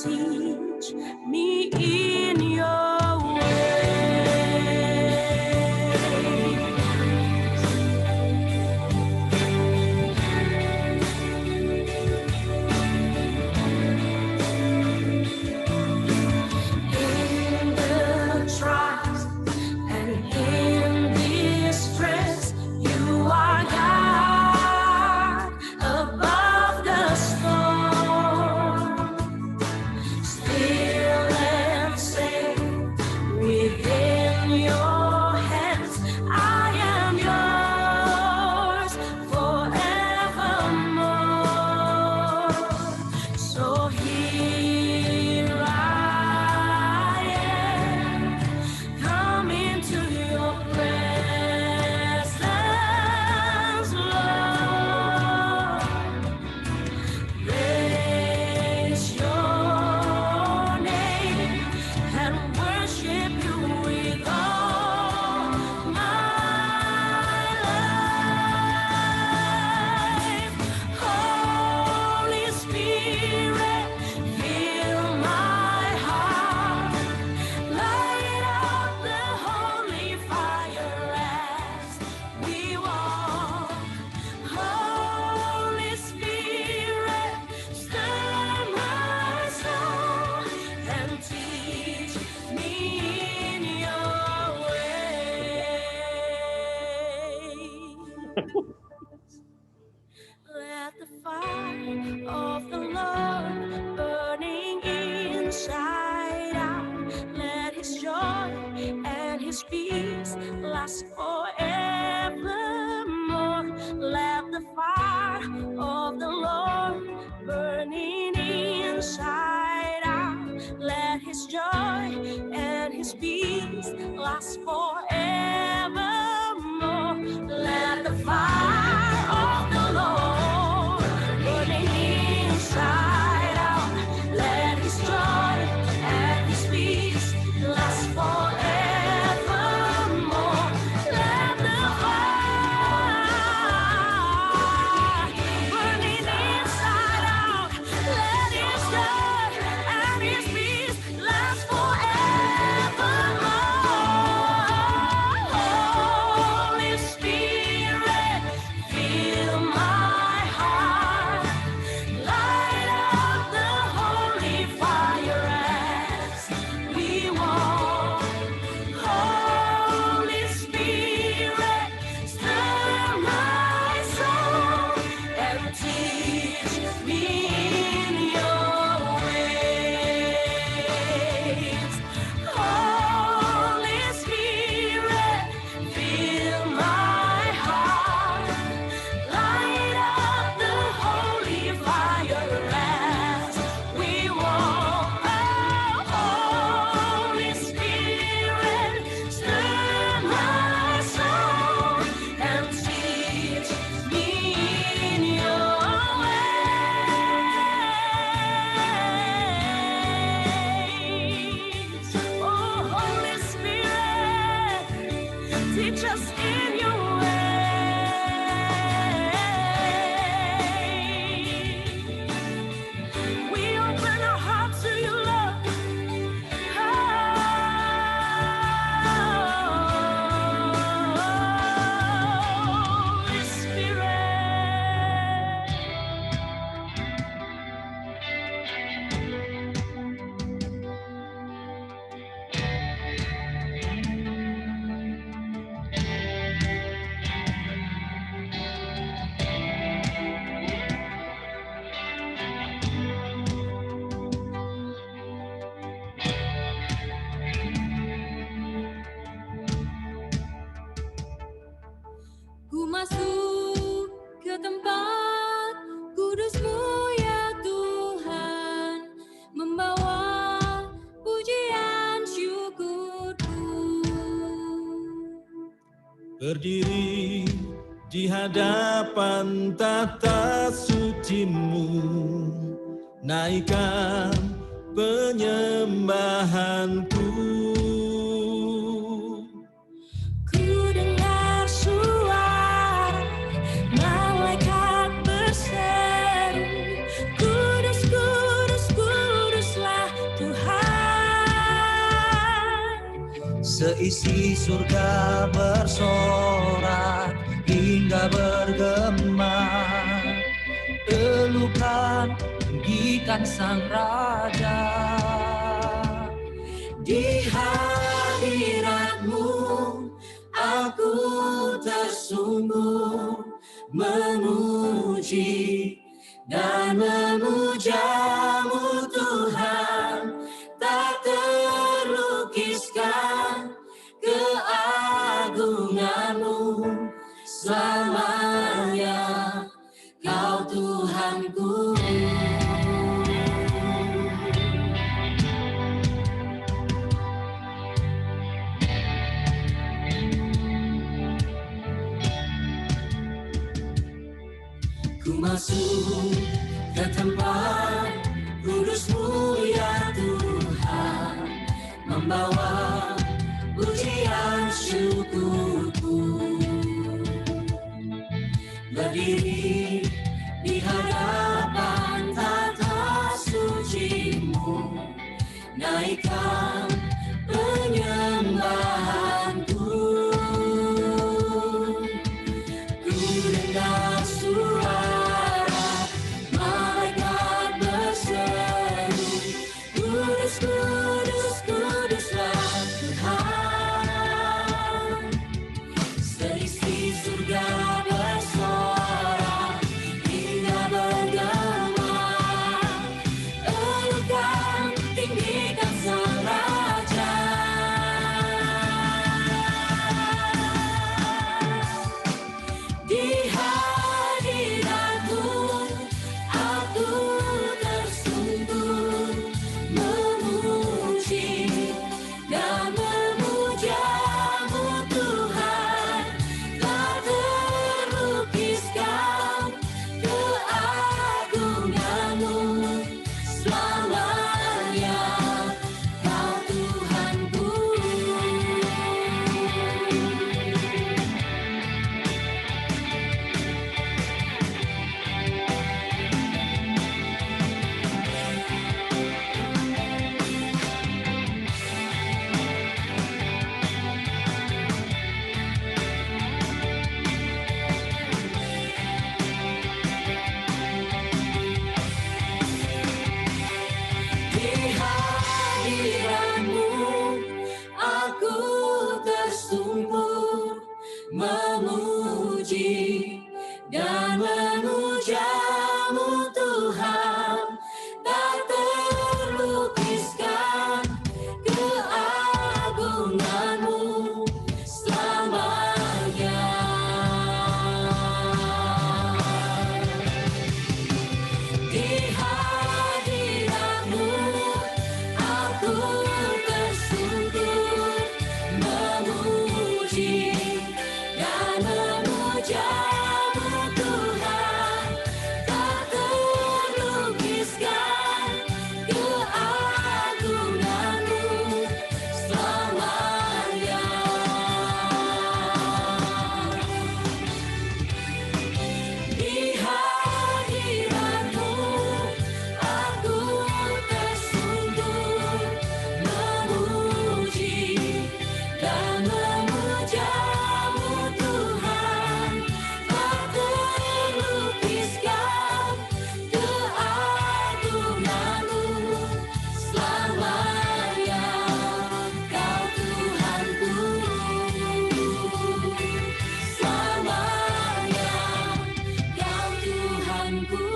teach me in your Let the fire of the Lord burning inside out. Let His joy and His peace last forevermore. Let the fire of the Lord burning inside out. Let His joy and His peace last forevermore. Let the fire of the Lord burning inside out. Let His joy and His peace last forevermore. Let the fire burning inside out. Let His joy and His peace last forevermore. Holy Spirit, fill my heart. Light up the holy fire as we walk. Holy Spirit, stir my soul and teach me in your ways. Holy Spirit, fill my heart. Light up the holy fire as we walk. Holy Spirit, stir my soul and teach me in your ways. Oh, Holy Spirit, teach us in your way. We open our hearts to you, Lord. Holy Spirit. Ku masuk ke tempat kudus-Mu ya Tuhan, membawa pujian syukurku. Berdiri di hadapan tata suci-Mu, naikkan penyembahanku. Ku dengar suara malaikat berseru, Kudus, Kudus, Kuduslah Seisi surga bersorak hingga bergema, pelukan tinggikan sang raja. Di hadiratmu aku tersungguh memuji dan memujamu Tuhan, tak terlukiskan keagunganmu selamanya, Kau Tuhanku. Ku masuk ke tempat kudus-Mu ya Tuhan, membawa pujian syukurku, berdiri di hadapan tata suci-Mu, naikkan penyembahanku. Ku dengar suara malaikat berseru, kudus, kudus, kuduslah Tuhan. Seisi surga bersorak hingga bergema, elukan tinggikan sang raja. Di hadiratmu aku tersungkur memuji dan memujamu Tuhan, tak terlukiskan keagunganmu selamanya, Kau Tuhanku. Di hadiratmu aku tersungkur memuji dan memujamu Tuhan, tak terlukiskan keagunganmu selamanya. Di hadiratmu aku tersungkur memuji dan memujamu Tuhan, tak terlukiskan keagunganmu selamanya. Di hadiratmu aku tersungkur memuji dan memujamu Tuhan, tak terlukiskan keagunganmu selamanya, Kau Tuhanku. Selamanya Kau Tuhanku.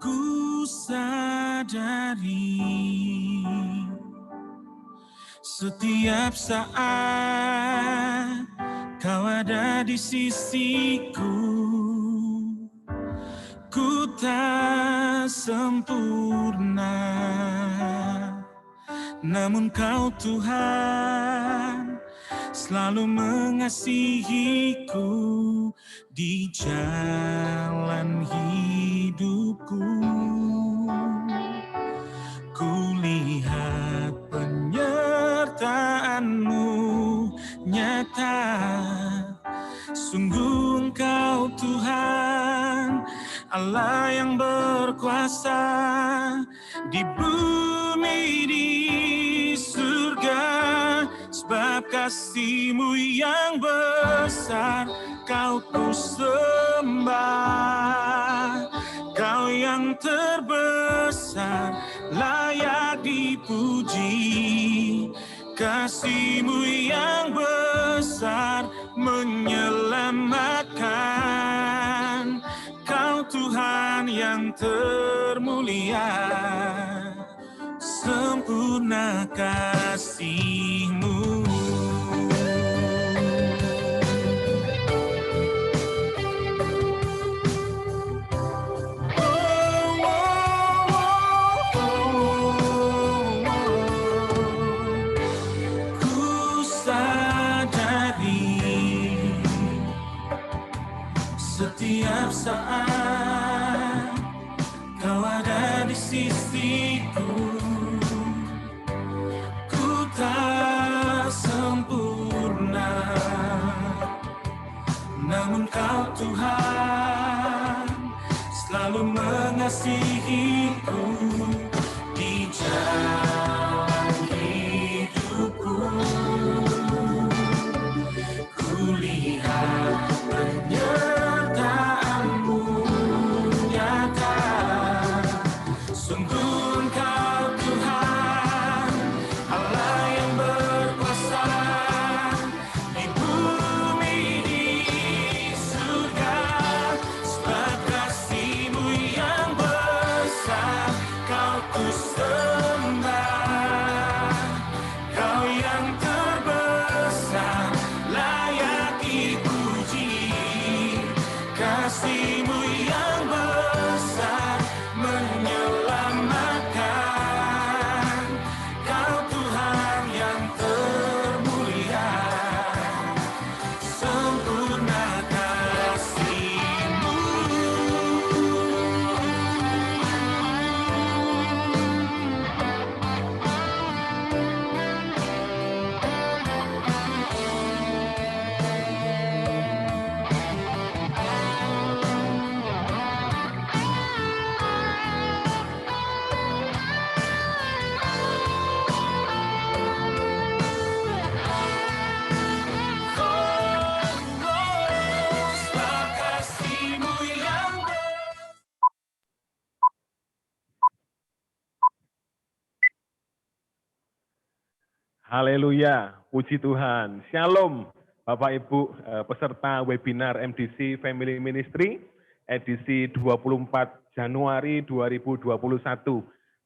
Ku sadari Setiap saat kau ada di sisiku, ku tak sempurna, namun kau Tuhan selalu mengasihiku di jalan hidupku. Ku lihat penyertaan-Mu nyata, sungguh Engkau Tuhan, Allah yang berkuasa di bumi di surga. Sebab kasih-Mu yang besar, Kau ku sembah. Kau yang terbesar, layak dipuji. Kasih-Mu yang besar menyelamatkan. Kau Tuhan yang termulia, sempurna kasih-Mu. Setiap saat kau ada di sisiku, ku tak sempurna, namun kau Tuhan selalu mengasihiku di jalan hidupku. Ku lihat penyertaan-Mu nyata, sungguh Engkau Tuhan, Allah yang berkuasa di bumi di surga. Sebab kasih-Mu yang besar, Kau ku sembah. Kau yang terbesar, layak dipuji. Kasih-Mu yang besar menyelamatkan. Kau Tuhan yang termulia, sempurna kasih-Mu. Sebab kasih-Mu yang Haleluya, puji Tuhan. Shalom, Bapak Ibu peserta webinar MDC Family Ministry edisi 24 Januari 2021.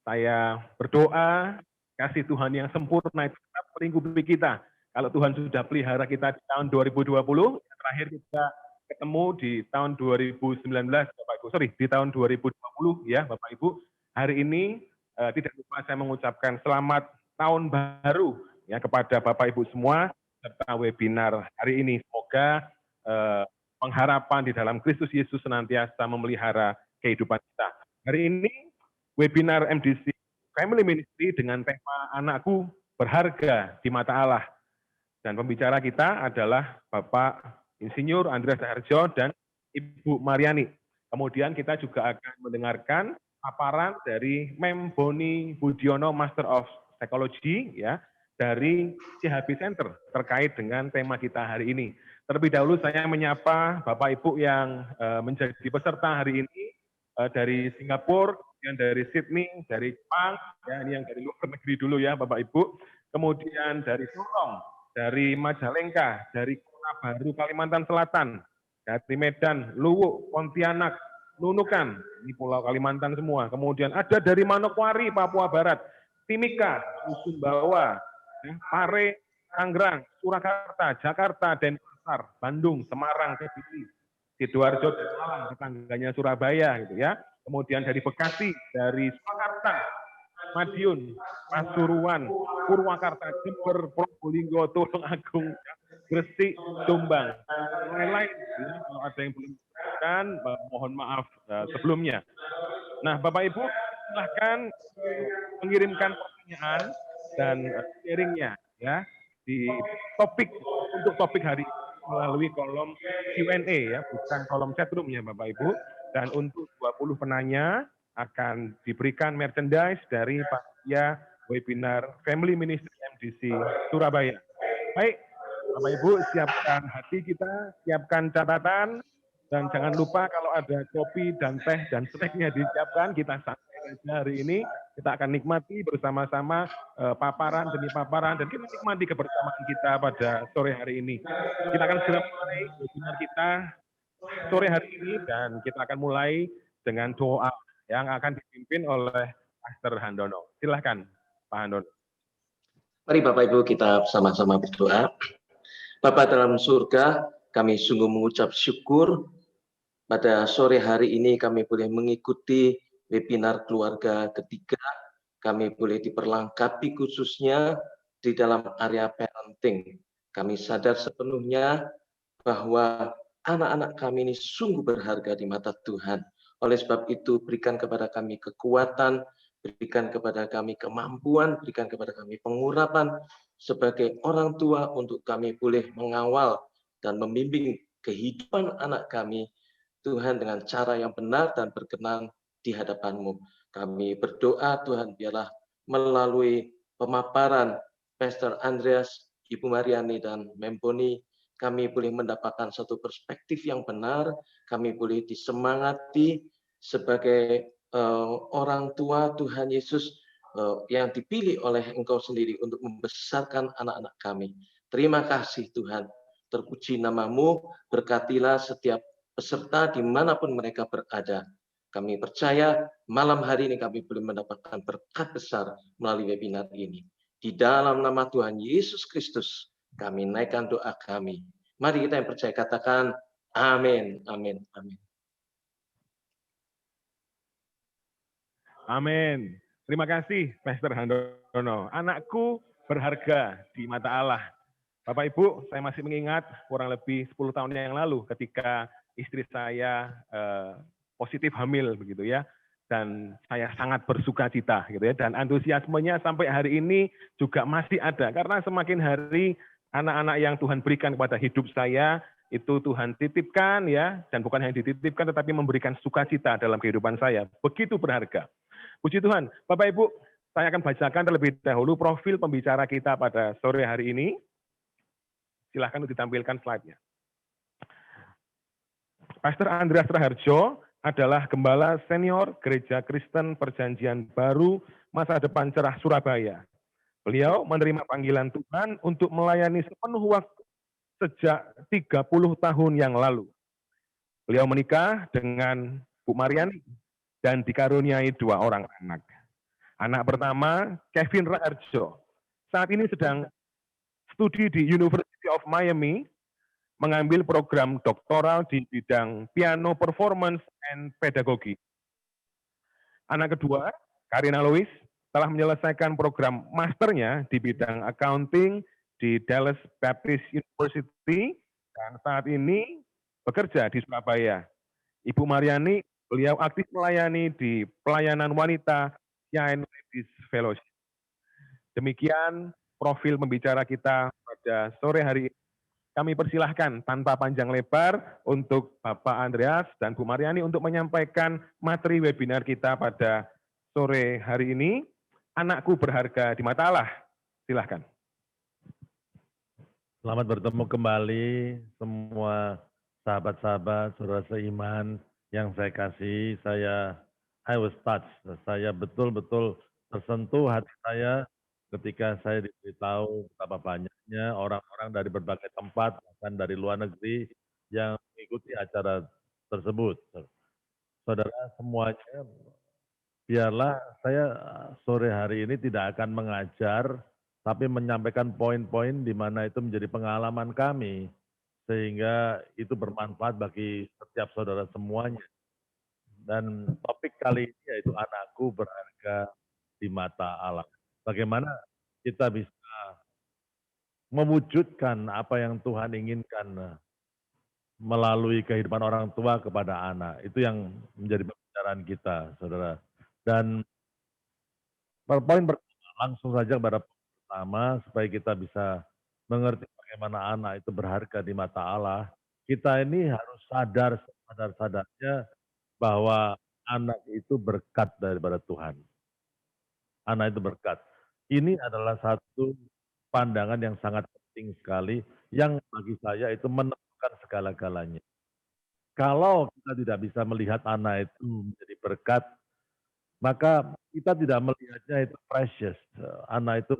Saya berdoa kasih Tuhan yang sempurna itu tetap melingkupi kita. Kalau Tuhan sudah pelihara kita di tahun 2020, terakhir kita ketemu di tahun 2019, Bapak Ibu. Di tahun 2020 ya, Bapak Ibu. Hari ini tidak lupa saya mengucapkan selamat tahun baru ya kepada Bapak Ibu semua serta webinar hari ini. Semoga pengharapan di dalam Kristus Yesus senantiasa memelihara kehidupan kita. Hari ini webinar MDC Family Ministry dengan tema Anakku Berharga di Mata Allah. Dan pembicara kita adalah Bapak Insinyur Andreas Harjo dan Ibu Mariani. Kemudian kita juga akan mendengarkan paparan dari Mem Boni Budiono Master of Psychology ya dari CHB Center terkait dengan tema kita hari ini. Terlebih dahulu saya menyapa Bapak Ibu yang menjadi peserta hari ini dari Singapura, kemudian dari Sydney, dari Jepang, ya ini yang dari luar negeri dulu ya Bapak Ibu. Kemudian dari Sorong, dari Majalengka, dari Kota Baru Kalimantan Selatan, dari Medan, Luwuk, Pontianak, Nunukan, ini Pulau Kalimantan semua. Kemudian ada dari Manokwari, Papua Barat, Timika, Sumbawa, Pare, Tangerang, Surakarta, Jakarta, Denpasar, Bandung, Semarang, Kediri, Sidoarjo, dan Malang, tetangganya Surabaya gitu ya. Kemudian dari Bekasi, dari Surakarta, Madiun, Pasuruan, Purwakarta, Jember, Probolinggo, Tulung Agung, Gresik, Jombang, dan lain-lain. Ya, kalau ada yang belum disebutkan, mohon maaf sebelumnya. Nah, Bapak Ibu, silahkan mengirimkan pertanyaan dan sharingnya ya di untuk topik hari ini melalui kolom Q&A ya, bukan kolom chatroom ya Bapak Ibu. Dan untuk 20 penanya akan diberikan merchandise dari panitia webinar Family Ministry MDC Surabaya. Baik, Bapak Ibu, siapkan hati kita, siapkan catatan, dan jangan lupa kalau ada kopi dan teh dan snacknya disiapkan, kita santai saja hari ini. Kita akan nikmati bersama-sama paparan demi paparan, dan kita nikmati kebersamaan kita pada sore hari ini. Kita akan segera mulai webinar kita sore hari ini, dan kita akan mulai dengan doa yang akan dipimpin oleh Pastor Handono. Silahkan, Pak Handono. Mari Bapak Ibu kita sama-sama berdoa. Bapa dalam surga, kami sungguh mengucap syukur pada sore hari ini kami boleh mengikuti webinar keluarga ketiga. Kami boleh diperlengkapi khususnya di dalam area parenting. Kami sadar sepenuhnya bahwa anak-anak kami ini sungguh berharga di mata Tuhan. Oleh sebab itu berikan kepada kami kekuatan, berikan kepada kami kemampuan, berikan kepada kami pengurapan sebagai orang tua untuk kami boleh mengawal dan membimbing kehidupan anak kami, Tuhan, dengan cara yang benar dan berkenan di hadapan-Mu. Kami berdoa Tuhan biarlah melalui pemaparan Pastor Andreas, Ibu Mariani, dan Memboni, kami boleh mendapatkan satu perspektif yang benar, kami boleh disemangati sebagai orang tua Tuhan Yesus yang dipilih oleh Engkau sendiri untuk membesarkan anak-anak kami. Terima kasih Tuhan, terpuji nama-Mu, berkatilah setiap peserta dimanapun mereka berada. Kami percaya malam hari ini kami boleh mendapatkan berkat besar melalui webinar ini. Di dalam nama Tuhan Yesus Kristus, kami naikkan doa kami. Mari kita yang percaya katakan, amin, amin, amin. Amin. Terima kasih, Pastor Handono. Anakku berharga di mata Allah. Bapak Ibu, saya masih mengingat kurang lebih 10 tahun yang lalu ketika istri saya positif hamil begitu ya, dan saya sangat bersuka cita gitu ya, dan antusiasmenya sampai hari ini juga masih ada, karena semakin hari anak-anak yang Tuhan berikan kepada hidup saya itu Tuhan titipkan ya, dan bukan hanya dititipkan tetapi memberikan sukacita dalam kehidupan saya, begitu berharga. Puji Tuhan. Bapak Ibu, saya akan bacakan terlebih dahulu profil pembicara kita pada sore hari ini. Silahkan ditampilkan slide-nya. Pastor Andreas Raharjo adalah Gembala Senior Gereja Kristen Perjanjian Baru Masa Depan Cerah Surabaya. Beliau menerima panggilan Tuhan untuk melayani sepenuh waktu sejak 30 tahun yang lalu. Beliau menikah dengan Bu Mariani dan dikaruniai 2 orang anak. Anak pertama, Kevin Raharjo, saat ini sedang studi di University of Miami, mengambil program doktoral di bidang piano performance and pedagogi. Anak kedua, Karina Lois, telah menyelesaikan program masternya di bidang accounting di Dallas Baptist University, dan saat ini bekerja di Surabaya. Ibu Mariani, beliau aktif melayani di pelayanan wanita Shine Ladies Fellowship. Demikian profil pembicara kita pada sore hari ini. Kami persilahkan tanpa panjang lebar untuk Bapak Andreas dan Bu Mariani untuk menyampaikan materi webinar kita pada sore hari ini. Anakku berharga di mata Allah. Silahkan. Selamat bertemu kembali semua sahabat-sahabat, saudara seiman yang saya kasih. I was touched. Saya betul-betul tersentuh hati saya ketika saya diberitahu betapa banyaknya orang-orang dari berbagai tempat, bahkan dari luar negeri, yang mengikuti acara tersebut. Saudara semuanya, biarlah saya sore hari ini tidak akan mengajar tapi menyampaikan poin-poin di mana itu menjadi pengalaman kami, sehingga itu bermanfaat bagi setiap saudara semuanya. Dan topik kali ini yaitu anakku berharga di mata Allah. Bagaimana kita bisa mewujudkan apa yang Tuhan inginkan melalui kehidupan orang tua kepada anak. Itu yang menjadi pembicaraan kita, saudara. Dan poin pertama, langsung saja pada poin pertama, supaya kita bisa mengerti bagaimana anak itu berharga di mata Allah. Kita ini harus sadar sadar-sadarnya bahwa anak itu berkat daripada Tuhan. Anak itu berkat. Ini adalah satu pandangan yang sangat penting sekali, yang bagi saya itu menentukan segala-galanya. Kalau kita tidak bisa melihat anak itu menjadi berkat, maka kita tidak melihatnya itu precious, anak itu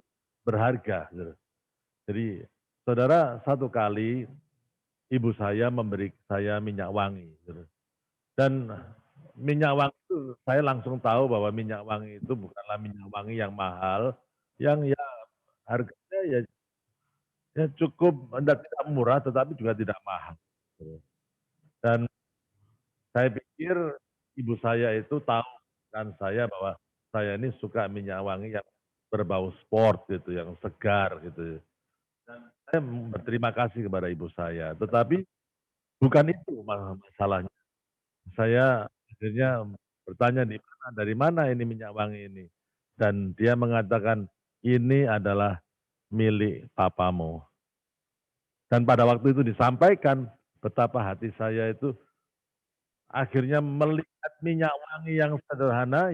berharga. Jadi, saudara, satu kali ibu saya memberi saya minyak wangi. Dan minyak wangi itu saya langsung tahu bahwa minyak wangi itu bukanlah minyak wangi yang mahal, yang ya harganya ya cukup tidak murah tetapi juga tidak mahal. Dan saya pikir ibu saya itu tahu kan saya bahwa saya ini suka minyak wangi yang berbau sport gitu, yang segar gitu. Dan saya berterima kasih kepada ibu saya. Tetapi bukan itu masalahnya. Saya akhirnya bertanya dari mana ini minyak wangi ini? Dan dia mengatakan ini adalah milik papamu. Dan pada waktu itu disampaikan betapa hati saya itu akhirnya melihat minyak wangi yang sederhana,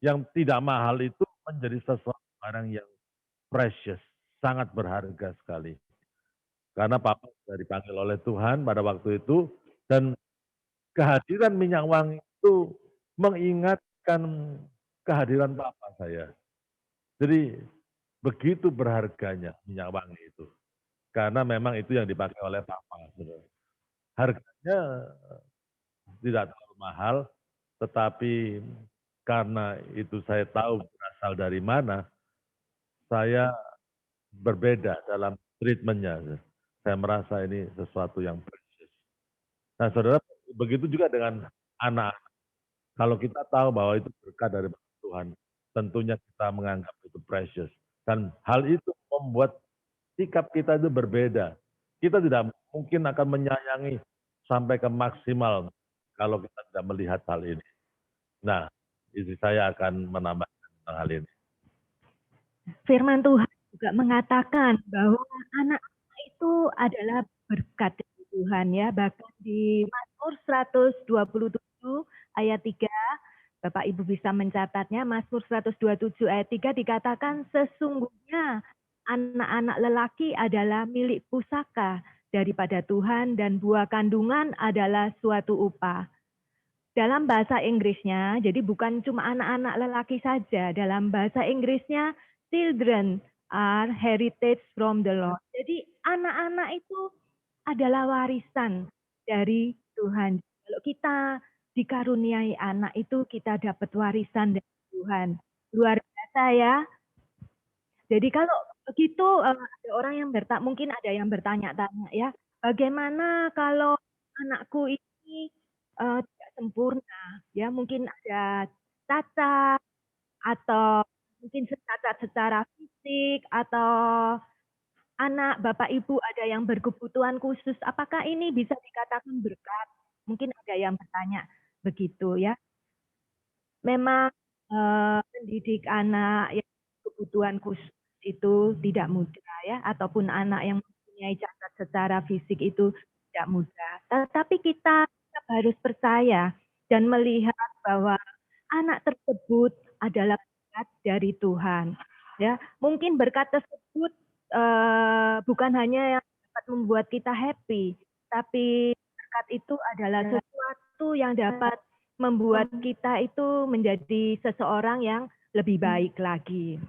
yang tidak mahal itu menjadi sesuatu barang yang precious, sangat berharga sekali. Karena papa sudah dipanggil oleh Tuhan pada waktu itu, dan kehadiran minyak wangi itu mengingatkan kehadiran papa saya. Jadi begitu berharganya minyak wangi itu. Karena memang itu yang dipakai oleh papa. Harganya tidak terlalu mahal, tetapi karena itu saya tahu berasal dari mana, saya berbeda dalam treatmentnya. Saya merasa ini sesuatu yang precious. Nah, saudara, begitu juga dengan anak. Kalau kita tahu bahwa itu berkat dari Tuhan, tentunya kita menganggap itu precious. Dan hal itu membuat sikap kita itu berbeda. Kita tidak mungkin akan menyayangi sampai ke maksimal kalau kita tidak melihat hal ini. Nah, istri saya akan menambahkan tentang hal ini. Firman Tuhan juga mengatakan bahwa anak itu adalah berkat dari Tuhan ya. Bahkan di Mazmur 127 ayat 3, Bapak Ibu bisa mencatatnya, Mazmur 127 ayat 3 dikatakan sesungguhnya anak-anak lelaki adalah milik pusaka daripada Tuhan dan buah kandungan adalah suatu upah. Dalam bahasa Inggrisnya, jadi bukan cuma anak-anak lelaki saja, dalam bahasa Inggrisnya children are heritage from the Lord. Jadi anak-anak itu adalah warisan dari Tuhan. Kalau kita dikaruniai anak itu, kita dapat warisan dari Tuhan. Luar biasa ya. Jadi kalau begitu ada orang yang mungkin ada yang bertanya-tanya ya, bagaimana kalau anakku ini tidak sempurna, ya mungkin ada cacat atau mungkin cacat secara fisik atau anak Bapak Ibu ada yang berkebutuhan khusus, apakah ini bisa dikatakan berkat? Mungkin ada yang bertanya begitu ya. Memang mendidik anak yang kebutuhan khusus itu tidak mudah ya, ataupun anak yang mempunyai cacat secara fisik itu tidak mudah. Tetapi kita harus percaya dan melihat bahwa anak tersebut adalah berkat dari Tuhan. Ya, mungkin berkat tersebut bukan hanya yang dapat membuat kita happy, tapi berkat itu adalah sesuatu yang dapat membuat kita itu menjadi seseorang yang lebih baik lagi.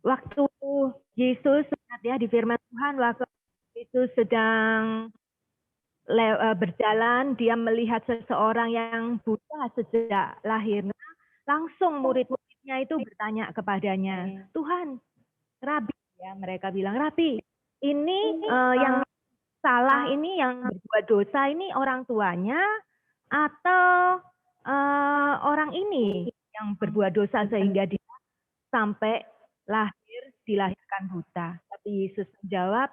Waktu Yesus ya di firman Tuhan, waktu Yesus sedang berjalan, dia melihat seseorang yang buta sejak lahirnya, langsung murid-murid murid-muridnya itu bertanya kepadanya, Tuhan, Rabi, ya mereka bilang, Rabi, ini yang salah ini, yang berbuat dosa ini orang tuanya atau orang ini yang berbuat dosa sehingga dia sampai dilahirkan buta. Tapi Yesus menjawab,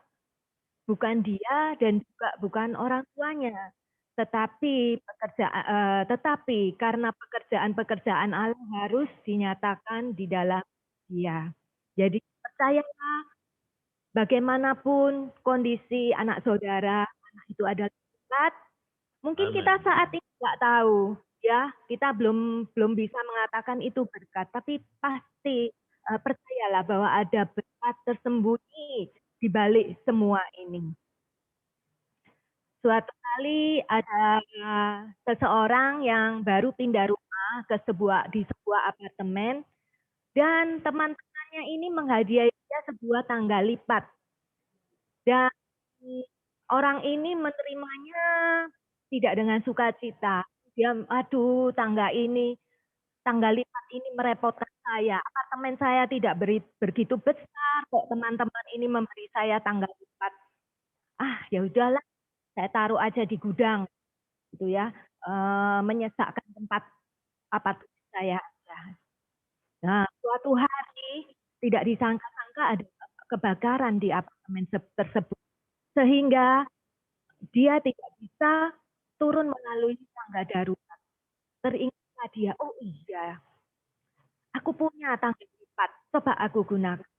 bukan dia dan juga bukan orang tuanya, tetapi karena pekerjaan Allah harus dinyatakan di dalam dia. Jadi percayalah, bagaimanapun kondisi anak saudara, anak itu adalah berkat. Mungkin kita saat ini nggak tahu, ya, kita belum bisa mengatakan itu berkat, tapi pasti percayalah bahwa ada berkat tersembunyi di balik semua ini. Suatu kali ada seseorang yang baru pindah rumah di sebuah apartemen, dan teman-temannya ini menghadiahi dia sebuah tangga lipat. Dan orang ini menerimanya tidak dengan sukacita. Dia, aduh, tangga lipat ini merepotkan saya. Apartemen saya tidak begitu besar, kok teman-teman ini memberi saya tangga lipat. Ya udahlah, saya taruh aja di gudang, gitu ya, menyesakkan tempat apartemen saya aja. Nah, suatu hari tidak disangka-sangka ada kebakaran di apartemen tersebut, sehingga dia tidak bisa turun melalui tangga darurat. Teringatlah dia, oh iya, aku punya tangga lipat, coba aku gunakan.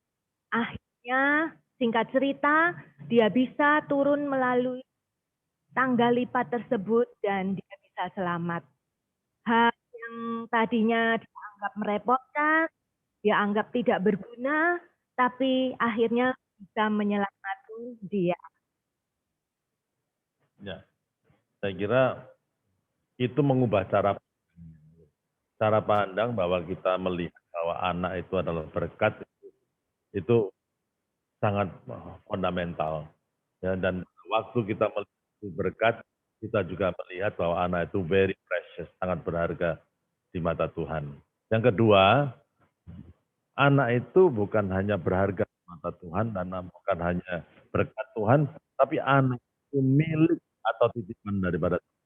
Akhirnya, singkat cerita, dia bisa turun melalui tangga lipat tersebut dan dia bisa selamat. Hal yang tadinya dianggap merepotkan, dianggap tidak berguna, tapi akhirnya bisa menyelamatkan dia. Ya, saya kira itu mengubah cara pandang bahwa kita melihat bahwa anak itu adalah berkat, itu sangat fundamental. Ya, dan waktu kita melihat itu berkat, kita juga melihat bahwa anak itu very precious, sangat berharga di mata Tuhan. Yang kedua, anak itu bukan hanya berharga di mata Tuhan, dan bukan hanya berkat Tuhan, tapi anak itu milik atau titipan daripada Tuhan.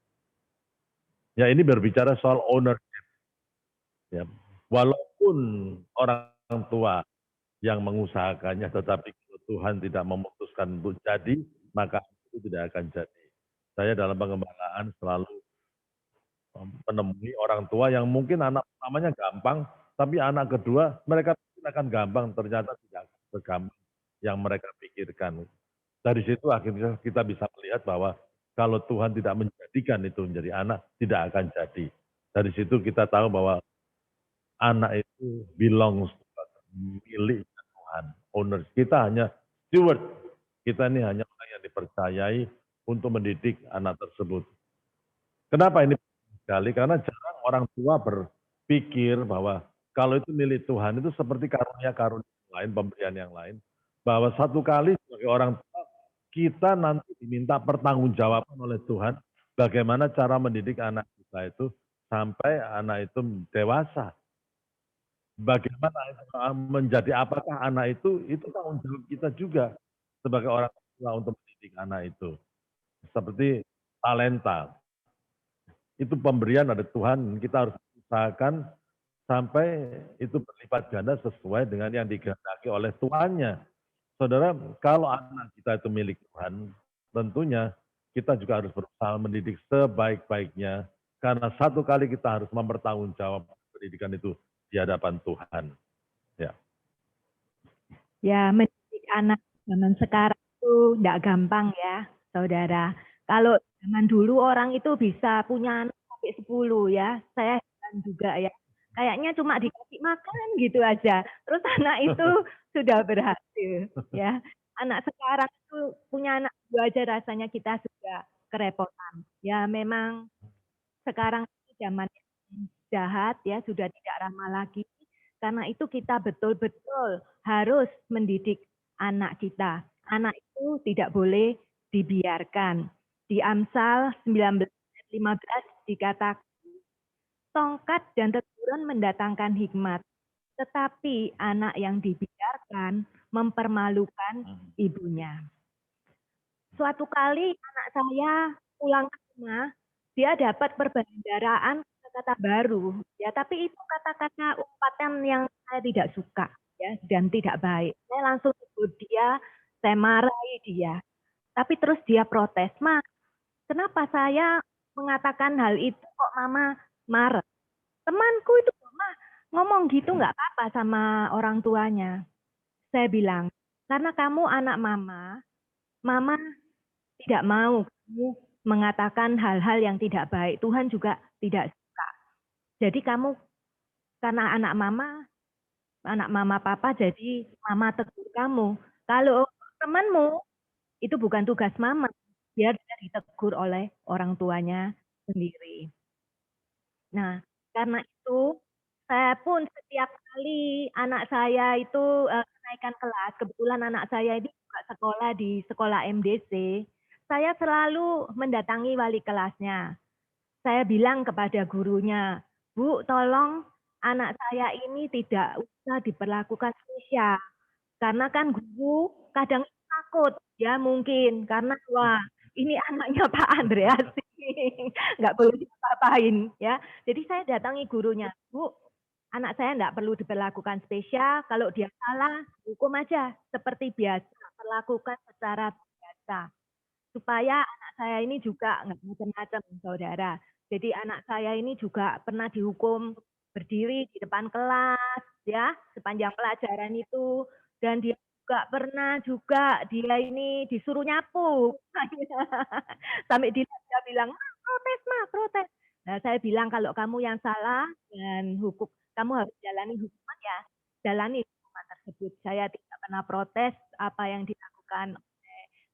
Ya, ini berbicara soal ownership. Ya, walaupun orang tua yang mengusahakannya, tetapi kalau Tuhan tidak memutuskan untuk jadi, maka itu tidak akan jadi. Saya dalam pengembangan selalu menemui orang tua yang mungkin anak pertamanya gampang, tapi anak kedua mereka akan gampang, ternyata tidak segampang yang mereka pikirkan. Dari situ akhirnya kita bisa melihat bahwa kalau Tuhan tidak menjadikan itu menjadi anak, tidak akan jadi. Dari situ kita tahu bahwa anak itu belongs to God, milik Tuhan. Owner kita hanya steward. Kita ini hanya orang yang dipercayai untuk mendidik anak tersebut. Kenapa ini sekali? Karena jarang orang tua berpikir bahwa kalau itu milik Tuhan itu seperti karunia-karunia lain, pemberian yang lain. Bahwa satu kali sebagai orang tua, kita nanti diminta pertanggungjawaban oleh Tuhan bagaimana cara mendidik anak kita itu sampai anak itu dewasa. Bagaimana menjadi apakah anak itu tanggung jawab kita juga sebagai orang tua untuk mendidik anak itu. Seperti talenta. Itu pemberian dari Tuhan, kita harus usahakan sampai itu berlipat ganda sesuai dengan yang dikehendaki oleh Tuhannya. Saudara, kalau anak kita itu milik Tuhan, tentunya kita juga harus berusaha mendidik sebaik-baiknya, karena satu kali kita harus mempertanggungjawabkan pendidikan itu di hadapan Tuhan. Ya. Ya, mendidik anak zaman sekarang itu tidak gampang ya, saudara. Kalau zaman dulu orang itu bisa punya anak sampai 10 ya, saya juga ya. Kayaknya cuma dikasih makan gitu aja, terus anak itu sudah berhasil ya. Anak sekarang itu punya anak 2 aja rasanya kita sudah kerepotan. Ya memang sekarang zaman jahat ya, sudah tidak ramah lagi. Karena itu kita betul-betul harus mendidik anak kita. Anak itu tidak boleh dibiarkan. Di Amsal 19:15 dikatakan, tongkat dan teguran mendatangkan hikmat, tetapi anak yang dibiarkan mempermalukan ibunya. Suatu kali anak saya pulang ke rumah, dia dapat perbendaharaan kata-kata baru, ya, tapi itu kata-kata umpatan yang saya tidak suka, ya, dan tidak baik. Saya langsung tegur dia, saya marahi dia, tapi terus dia protes, "Ma, kenapa saya mengatakan hal itu kok Mama marah? Temanku itu Mama ngomong gitu nggak apa-apa sama orang tuanya." Saya bilang, "Karena kamu anak Mama, Mama tidak mau kamu mengatakan hal-hal yang tidak baik. Tuhan juga tidak suka. Jadi kamu karena anak mama papa, jadi mama tegur kamu. Kalau temanmu itu bukan tugas mama, biar dia ditegur oleh orang tuanya sendiri." Nah, karena itu saya pun setiap kali anak saya itu kenaikan kelas, kebetulan anak saya ini juga sekolah di sekolah MDC, saya selalu mendatangi wali kelasnya. Saya bilang kepada gurunya, "Bu, tolong anak saya ini tidak usah diperlakukan spesial." Karena kan guru kadang takut, ya mungkin karena, wah ini anaknya Pak Andreas ini, nggak boleh diapa-apain ya. Jadi saya datangi gurunya, "Bu, anak saya nggak perlu diperlakukan spesial, kalau dia salah hukum aja seperti biasa, perlakukan secara biasa." Supaya anak saya ini juga nggak macam-macam, Saudara. Jadi anak saya ini juga pernah dihukum berdiri di depan kelas, ya, sepanjang pelajaran itu, dan dia juga dia ini disuruh nyapu. Sampai dia bilang, "Ma, protes Ma, protes." Nah, saya bilang, "Kalau kamu yang salah dan kamu harus jalani hukuman, ya jalani hukuman tersebut." Saya tidak pernah protes apa yang dilakukan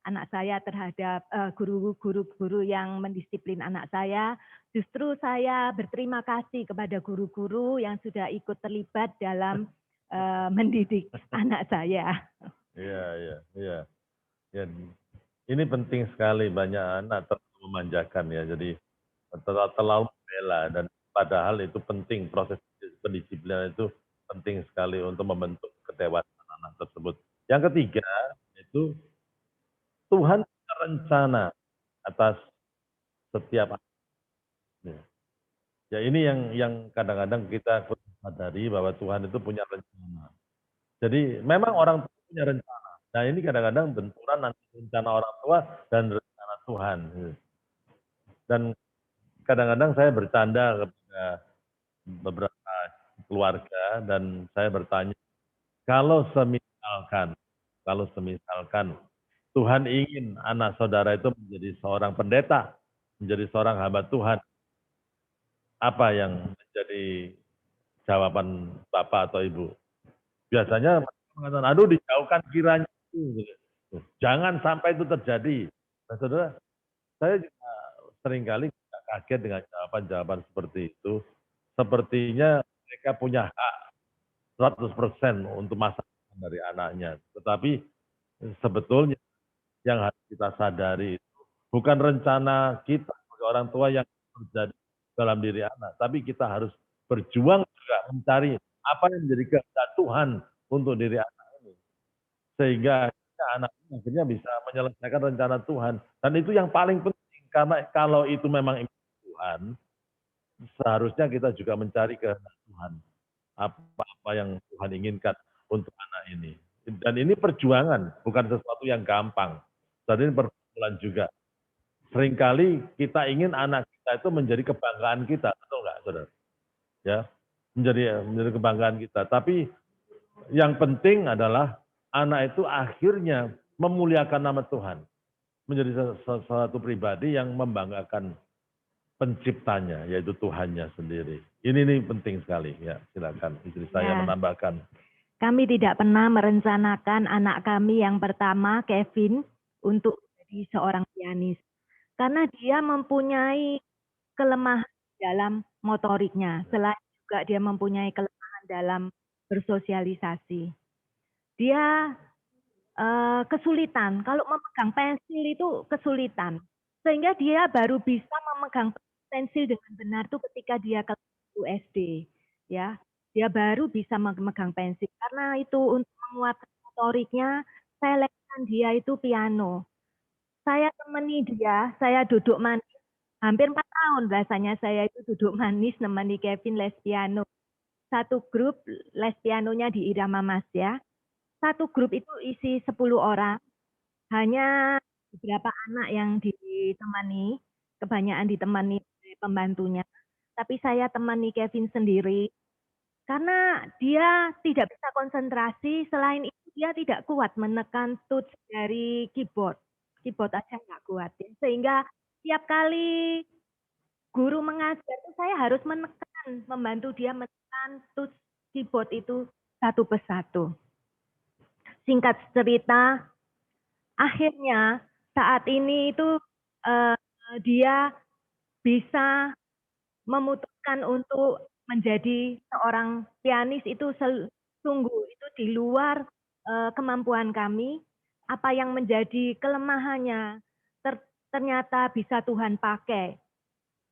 anak saya terhadap guru-guru yang mendisiplin anak saya. Justru saya berterima kasih kepada guru-guru yang sudah ikut terlibat dalam mendidik anak saya. Iya, iya, iya. Ya, ini penting sekali, banyak anak terlalu memanjakan ya, jadi terlalu membela, dan padahal itu penting, proses pendisiplinan itu penting sekali untuk membentuk kedewasaan anak tersebut. Yang ketiga, itu Tuhan punya rencana atas setiap anak. Ya ini yang kadang-kadang kita kurang sadari, bahwa Tuhan itu punya rencana. Jadi memang orang tua punya rencana. Nah ini kadang-kadang benturan nanti rencana orang tua dan rencana Tuhan. Dan kadang-kadang saya bercanda kepada beberapa keluarga, dan saya bertanya, kalau semisalkan Tuhan ingin anak saudara itu menjadi seorang pendeta, menjadi seorang hamba Tuhan, apa yang menjadi jawaban Bapak atau Ibu? Biasanya mengatakan, "Aduh, dijauhkan kiranya itu." Jangan sampai itu terjadi. Nah, saudara, saya juga seringkali kaget dengan jawaban-jawaban seperti itu. Sepertinya mereka punya hak 100% untuk masa depan dari anaknya. Tetapi sebetulnya yang harus kita sadari itu bukan rencana kita sebagai orang tua yang terjadi dalam diri anak, tapi kita harus berjuang juga mencari apa yang menjadi kehendak Tuhan untuk diri anak ini, sehingga anak ini akhirnya bisa menyelesaikan rencana Tuhan. Dan itu yang paling penting, karena kalau itu memang Tuhan, seharusnya kita juga mencari kehendak Tuhan, apa yang Tuhan inginkan untuk anak ini. Dan ini perjuangan, bukan sesuatu yang gampang. Dan ini pergumulan juga. Seringkali kita ingin anak kita itu menjadi kebanggaan kita, betul nggak, saudara? Ya, menjadi kebanggaan kita. Tapi yang penting adalah anak itu akhirnya memuliakan nama Tuhan, menjadi sesuatu pribadi yang membanggakan penciptanya, yaitu Tuhannya sendiri. Ini penting sekali. Ya, silakan istri saya menambahkan. Kami tidak pernah merencanakan anak kami yang pertama, Kevin, untuk menjadi seorang pianis. Karena dia mempunyai kelemahan dalam motoriknya. Selain juga dia mempunyai kelemahan dalam bersosialisasi. Dia kesulitan, kalau memegang pensil itu kesulitan. Sehingga dia baru bisa memegang pensil dengan benar itu ketika dia kelas 1 SD. Ya. dia baru bisa memegang pensil. Karena itu untuk menguatkan motoriknya, saya leskan dia itu piano. Saya temani dia, saya duduk manis, hampir 4 tahun rasanya saya itu duduk manis nemani Kevin les piano. Satu grup les pianonya di Irama Mas ya. Satu grup itu isi 10 orang, hanya beberapa anak yang ditemani, kebanyakan ditemani oleh pembantunya. Tapi saya temani Kevin sendiri, karena dia tidak bisa konsentrasi, selain itu dia tidak kuat menekan touch dari keyboard. Keyboard aja nggak kuat ya. Sehingga tiap kali guru mengajar itu saya harus menekan, membantu dia menekan touch keyboard itu satu persatu. Singkat cerita, akhirnya saat ini itu dia bisa memutuskan untuk menjadi seorang pianis itu sungguh itu di luar kemampuan kami. Apa yang menjadi kelemahannya ternyata bisa Tuhan pakai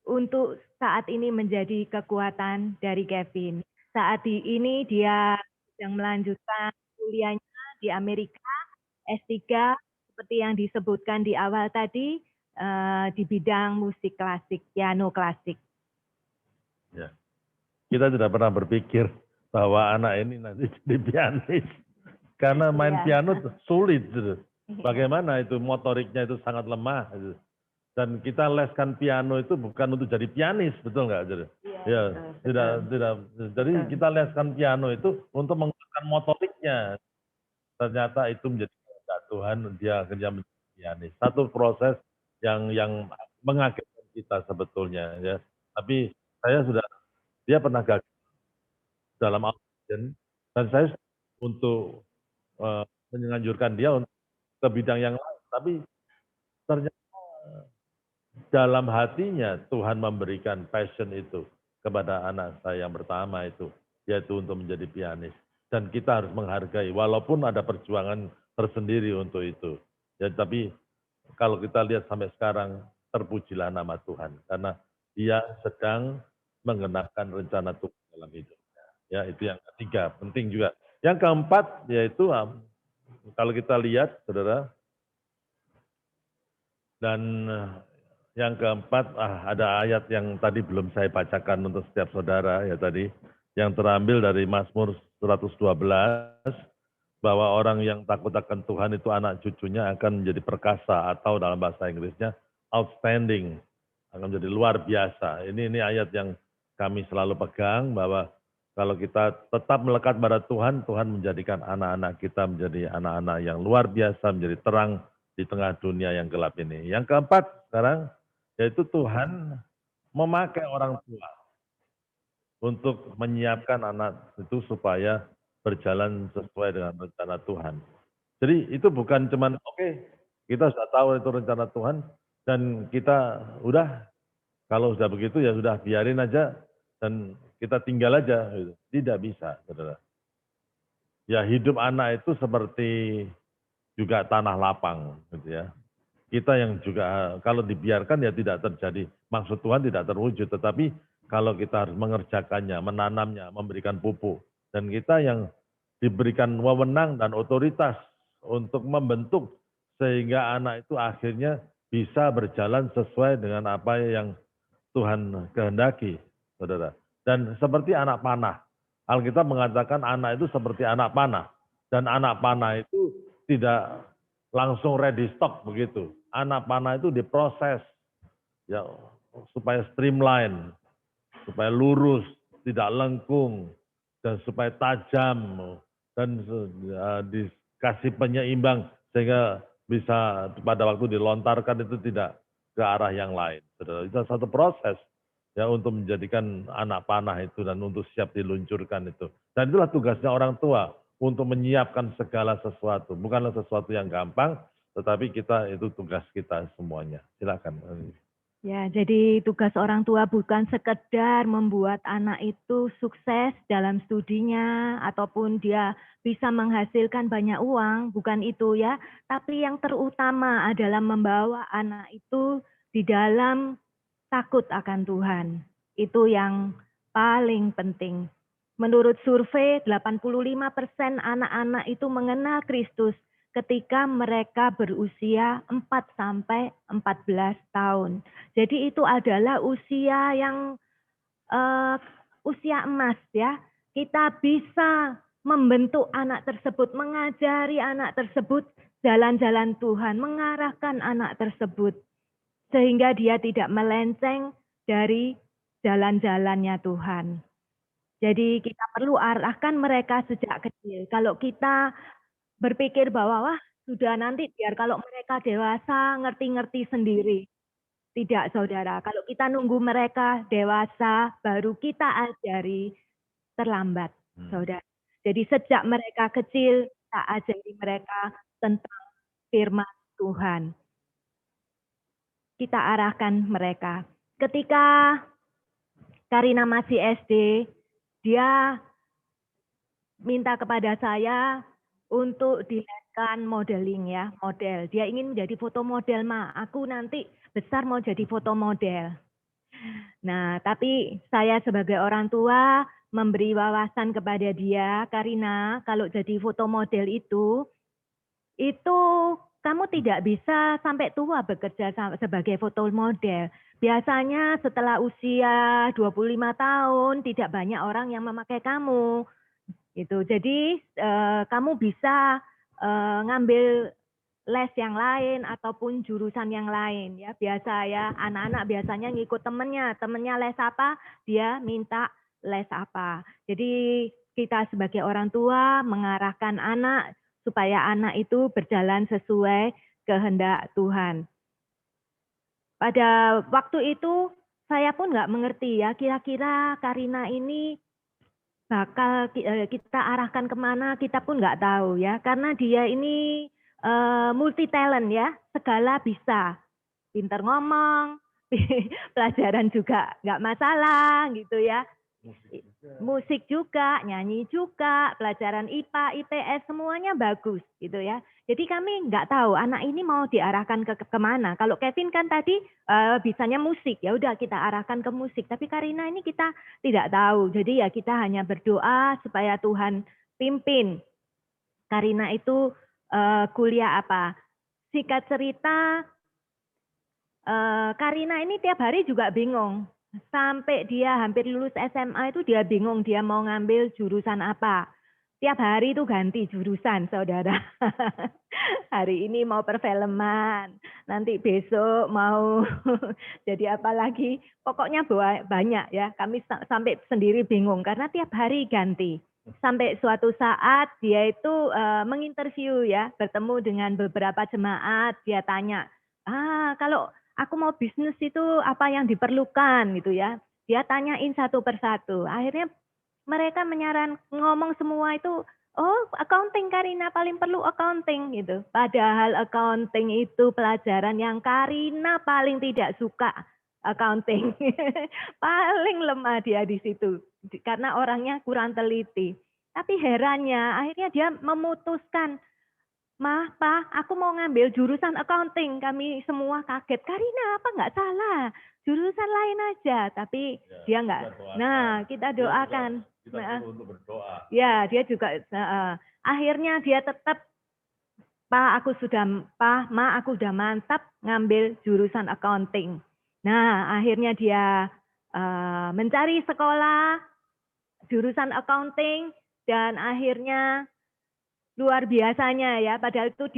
untuk saat ini menjadi kekuatan dari Kevin. Saat ini dia sedang melanjutkan kuliahnya di Amerika, S3, seperti yang disebutkan di awal tadi, di bidang musik klasik, piano klasik. Ya. Kita tidak pernah berpikir bahwa anak ini nanti jadi pianis. Karena main piano sulit. Gitu. Bagaimana itu motoriknya itu sangat lemah. Gitu. Dan kita leskan piano itu bukan untuk jadi pianis, betul nggak? Jadi, tidak. Jadi kita leskan piano itu untuk menggunakan motoriknya. Ternyata itu menjadi kehendak Tuhan, dia kerja menjadi pianis. Satu proses yang mengagetkan kita sebetulnya. Ya. Tapi dia pernah gagal dalam audition, dan saya untuk menganjurkan dia untuk ke bidang yang lain. Tapi ternyata dalam hatinya Tuhan memberikan passion itu kepada anak saya yang pertama itu, yaitu untuk menjadi pianis. Dan kita harus menghargai, walaupun ada perjuangan tersendiri untuk itu. Ya, tapi kalau kita lihat sampai sekarang, terpujilah nama Tuhan. Karena dia sedang mengenakkan rencana Tuhan dalam hidupnya. Ya, itu yang ketiga, penting juga. Yang keempat, yaitu kalau kita lihat, saudara, dan yang keempat, ada ayat yang tadi belum saya bacakan untuk setiap saudara ya tadi, yang terambil dari Mazmur 112, bahwa orang yang takut akan Tuhan itu anak cucunya akan menjadi perkasa, atau dalam bahasa Inggrisnya outstanding, akan menjadi luar biasa. Ini ayat yang kami selalu pegang, bahwa kalau kita tetap melekat pada Tuhan, Tuhan menjadikan anak-anak kita menjadi anak-anak yang luar biasa, menjadi terang di tengah dunia yang gelap ini. Yang keempat sekarang, yaitu Tuhan memakai orang tua untuk menyiapkan anak itu supaya berjalan sesuai dengan rencana Tuhan. Jadi itu bukan cuman oke, kita sudah tahu itu rencana Tuhan dan kita udah, kalau sudah begitu ya sudah biarin aja dan kita tinggal aja. Gitu. Tidak bisa, saudara. Ya hidup anak itu seperti juga tanah lapang, gitu ya. Kita yang juga kalau dibiarkan ya tidak terjadi. Maksud Tuhan tidak terwujud, tetapi kalau kita harus mengerjakannya, menanamnya, memberikan pupuk, dan kita yang diberikan wewenang dan otoritas untuk membentuk sehingga anak itu akhirnya bisa berjalan sesuai dengan apa yang Tuhan kehendaki, saudara. Dan seperti anak panah, Alkitab mengatakan anak itu seperti anak panah, dan anak panah itu tidak langsung ready stock begitu. Anak panah itu diproses ya supaya streamline, supaya lurus, tidak lengkung, dan supaya tajam dan dikasih penyeimbang sehingga bisa pada waktu dilontarkan itu tidak ke arah yang lain. Itu satu proses ya untuk menjadikan anak panah itu dan untuk siap diluncurkan itu. Dan itulah tugasnya orang tua, untuk menyiapkan segala sesuatu. Bukanlah sesuatu yang gampang, tetapi kita itu tugas kita semuanya. Silakan. Ya, jadi tugas orang tua bukan sekedar membuat anak itu sukses dalam studinya ataupun dia bisa menghasilkan banyak uang, bukan itu ya. Tapi yang terutama adalah membawa anak itu di dalam takut akan Tuhan. Itu yang paling penting. Menurut survei, 85% anak-anak itu mengenal Kristus ketika mereka berusia 4 sampai 14 tahun. Jadi itu adalah usia yang usia emas ya. Kita bisa membentuk anak tersebut, mengajari anak tersebut jalan-jalan Tuhan, mengarahkan anak tersebut sehingga dia tidak melenceng dari jalan-jalannya Tuhan. Jadi kita perlu arahkan mereka sejak kecil. Kalau kita berpikir bahwa wah sudah nanti biar kalau mereka dewasa ngerti-ngerti sendiri. Tidak saudara, kalau kita nunggu mereka dewasa baru kita ajari terlambat saudara. Jadi sejak mereka kecil kita ajari mereka tentang firman Tuhan. Kita arahkan mereka. Ketika Karina masih SD, dia minta kepada saya untuk dileskan modeling ya, model. Dia ingin menjadi foto model, Ma. Aku nanti besar mau jadi foto model. Nah, tapi saya sebagai orang tua memberi wawasan kepada dia, Karina, kalau jadi foto model itu kamu tidak bisa sampai tua bekerja sebagai foto model. Biasanya setelah usia 25 tahun tidak banyak orang yang memakai kamu. Gitu. Jadi kamu bisa ngambil les yang lain ataupun jurusan yang lain ya. Biasa ya, anak-anak biasanya ngikut temennya les apa, dia minta les apa. Jadi kita sebagai orang tua mengarahkan anak supaya anak itu berjalan sesuai kehendak Tuhan. Pada waktu itu saya pun nggak mengerti ya, kira-kira Karina ini bakal kita arahkan kemana, kita pun nggak tahu ya, karena dia ini multi talent ya, segala bisa, pinter ngomong, pelajaran juga nggak masalah gitu ya, musik juga, nyanyi juga, pelajaran IPA, IPS semuanya bagus gitu ya. Jadi kami nggak tahu anak ini mau diarahkan kemana. Kalau Kevin kan tadi bisanya musik, ya udah kita arahkan ke musik. Tapi Karina ini kita tidak tahu. Jadi ya kita hanya berdoa supaya Tuhan pimpin. Karina itu kuliah apa? Singkat cerita, Karina ini tiap hari juga bingung. Sampai dia hampir lulus SMA itu dia bingung dia mau ngambil jurusan apa. Tiap hari itu ganti jurusan, saudara. Hari ini mau perfilman, nanti besok mau jadi apa lagi. Pokoknya banyak ya, kami sampai sendiri bingung karena tiap hari ganti. Sampai suatu saat dia itu menginterview ya, bertemu dengan beberapa jemaat, dia tanya, kalau aku mau bisnis itu apa yang diperlukan gitu ya. Dia tanyain satu persatu. Akhirnya mereka ngomong semua itu, oh accounting Karina paling perlu accounting gitu. Padahal accounting itu pelajaran yang Karina paling tidak suka accounting. Paling lemah dia di situ karena orangnya kurang teliti. Tapi herannya akhirnya dia memutuskan, Ma, Pa, aku mau ngambil jurusan accounting. Kami semua kaget. Karina apa nggak salah? Jurusan lain aja. Tapi dia nggak. Nah, kita doakan. Kita untuk berdoa. Ya, dia juga. Akhirnya dia tetap, Ma, aku sudah mantap ngambil jurusan accounting. Nah, akhirnya dia mencari sekolah jurusan accounting dan akhirnya luar biasanya ya, padahal itu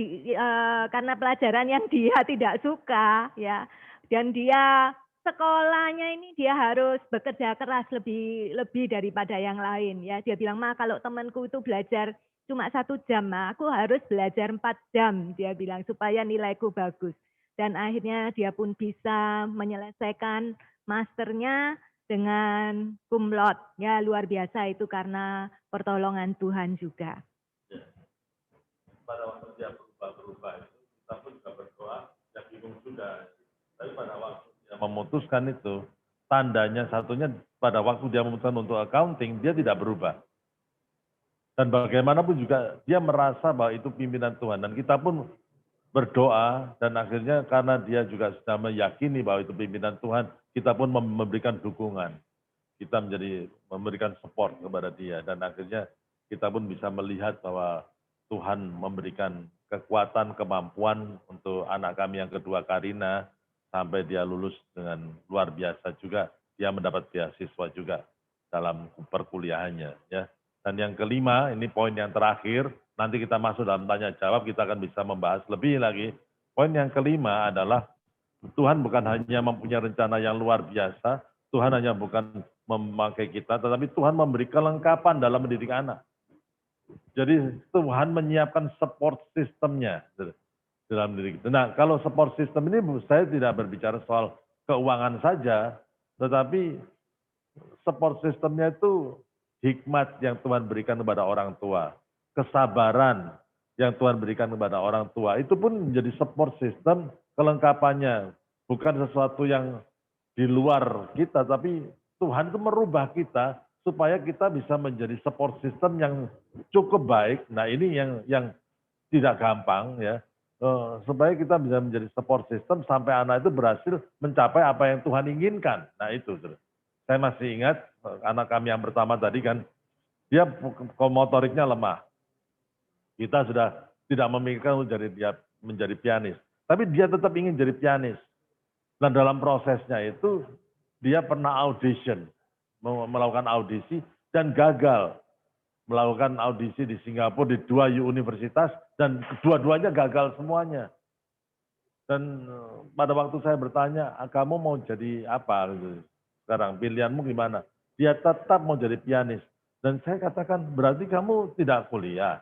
karena pelajaran yang dia tidak suka ya, dan dia sekolahnya ini dia harus bekerja keras lebih daripada yang lain ya. Dia bilang, Ma, kalau temanku itu belajar cuma 1 jam, Ma, aku harus belajar 4 jam, dia bilang, supaya nilaiku bagus. Dan akhirnya dia pun bisa menyelesaikan masternya dengan cum laude ya, luar biasa itu karena pertolongan Tuhan juga. Pada waktu dia berubah itu, kita pun juga berdoa, ya bingung sudah. Tapi pada waktu dia memutuskan itu, tandanya satunya pada waktu dia memutuskan untuk accounting, dia tidak berubah. Dan bagaimanapun juga dia merasa bahwa itu pimpinan Tuhan. Dan kita pun berdoa, dan akhirnya karena dia juga sudah meyakini bahwa itu pimpinan Tuhan, kita pun memberikan dukungan. kita memberikan support kepada dia, dan akhirnya kita pun bisa melihat bahwa Tuhan memberikan kekuatan, kemampuan untuk anak kami yang kedua Karina, sampai dia lulus dengan luar biasa juga, dia mendapat beasiswa juga dalam perkuliahannya, ya. Dan yang kelima, ini poin yang terakhir, nanti kita masuk dalam tanya jawab, kita akan bisa membahas lebih lagi. Poin yang kelima adalah Tuhan bukan hanya mempunyai rencana yang luar biasa, Tuhan hanya bukan memakai kita, tetapi Tuhan memberi kelengkapan dalam mendidik anak. Jadi Tuhan menyiapkan support sistemnya dalam diri kita. Nah, kalau support system ini saya tidak berbicara soal keuangan saja, tetapi support systemnya itu hikmat yang Tuhan berikan kepada orang tua, kesabaran yang Tuhan berikan kepada orang tua, itu pun menjadi support system, kelengkapannya. Bukan sesuatu yang di luar kita, tapi Tuhan itu merubah kita supaya kita bisa menjadi support system yang cukup baik. Nah, ini yang tidak gampang, ya. Supaya kita bisa menjadi support system sampai anak itu berhasil mencapai apa yang Tuhan inginkan. Nah, itu. Saya masih ingat anak kami yang pertama tadi kan, dia motoriknya lemah. Kita sudah tidak memikirkan dia menjadi pianis. Tapi dia tetap ingin jadi pianis. Dan dalam prosesnya itu, dia pernah audition, melakukan audisi, dan gagal. Melakukan audisi di Singapura, di 2 universitas, dan kedua-duanya gagal semuanya. Dan pada waktu saya bertanya, kamu mau jadi apa? Sekarang pilihanmu gimana? Dia tetap mau jadi pianis. Dan saya katakan, berarti kamu tidak kuliah.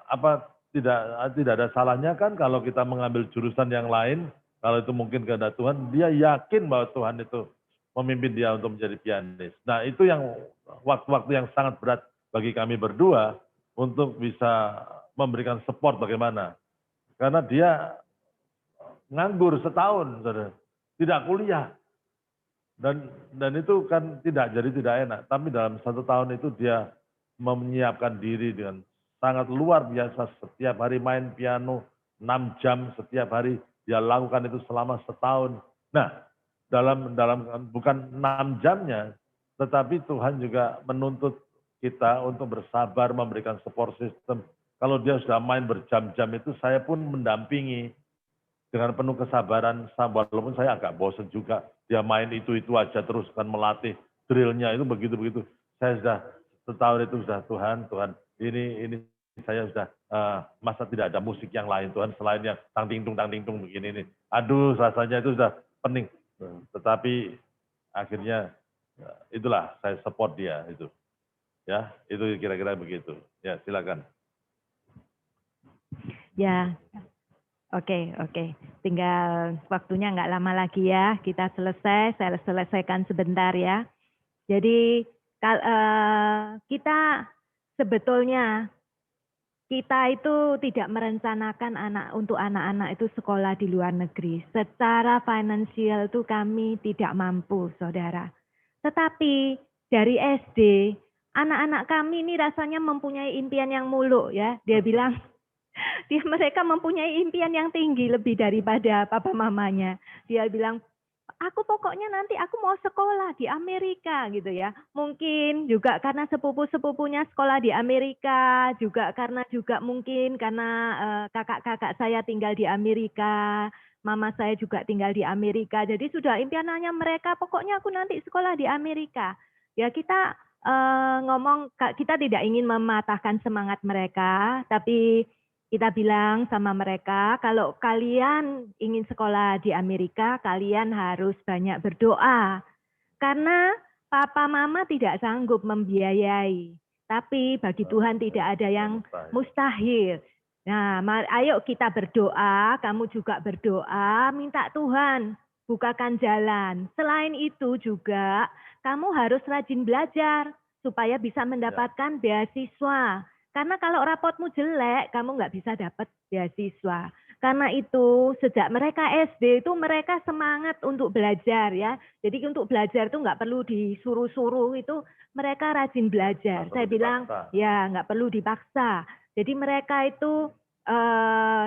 Apa tidak ada salahnya kan kalau kita mengambil jurusan yang lain, kalau itu mungkin kehendak Tuhan, dia yakin bahwa Tuhan itu memimpin dia untuk menjadi pianis. Nah, itu yang waktu-waktu yang sangat berat bagi kami berdua untuk bisa memberikan support bagaimana. Karena dia nganggur setahun, saudara, tidak kuliah. Dan itu kan tidak enak. Tapi dalam 1 tahun itu dia menyiapkan diri dengan sangat luar biasa. Setiap hari main piano 6 jam setiap hari, dia lakukan itu selama setahun. Nah, dalam bukan 6 jamnya, tetapi Tuhan juga menuntut kita untuk bersabar, memberikan support system. Kalau dia sudah main berjam-jam itu, saya pun mendampingi dengan penuh kesabaran, walaupun saya agak bosan juga. Dia main itu aja terus kan, melatih drillnya itu begitu-begitu. Saya sudah setahun itu sudah, Tuhan, ini saya sudah, masa tidak ada musik yang lain Tuhan selain yang tang ting tung begini ini. Aduh, rasanya itu sudah pening. Tetapi akhirnya itulah saya support dia itu. Ya, itu kira-kira begitu. Ya, silakan. Ya, oke. Tinggal waktunya nggak lama lagi ya. Kita saya selesaikan sebentar ya. Jadi kita sebetulnya kita itu tidak merencanakan untuk anak-anak itu sekolah di luar negeri. Secara finansial itu kami tidak mampu, saudara. Tetapi dari SD, anak-anak kami ini rasanya mempunyai impian yang muluk ya. Dia bilang, mereka mempunyai impian yang tinggi lebih daripada papa mamanya. Dia bilang, aku pokoknya nanti aku mau sekolah di Amerika gitu ya. Mungkin juga karena sepupu-sepupunya sekolah di Amerika, juga mungkin karena kakak-kakak saya tinggal di Amerika, mama saya juga tinggal di Amerika. Jadi sudah impiannya mereka, pokoknya aku nanti sekolah di Amerika. Ya kita ngomong, kita tidak ingin mematahkan semangat mereka, tapi kita bilang sama mereka, kalau kalian ingin sekolah di Amerika, kalian harus banyak berdoa. Karena papa mama tidak sanggup membiayai. Tapi bagi Tuhan tidak ada yang mustahil. Nah, ayo kita berdoa, kamu juga berdoa, minta Tuhan bukakan jalan. Selain itu juga, kamu harus rajin belajar supaya bisa mendapatkan beasiswa. Karena kalau rapotmu jelek, kamu nggak bisa dapat beasiswa. Karena itu sejak mereka SD itu mereka semangat untuk belajar ya. Jadi untuk belajar itu nggak perlu disuruh-suruh, itu mereka rajin belajar. Saya bilang ya nggak perlu dipaksa. Jadi mereka itu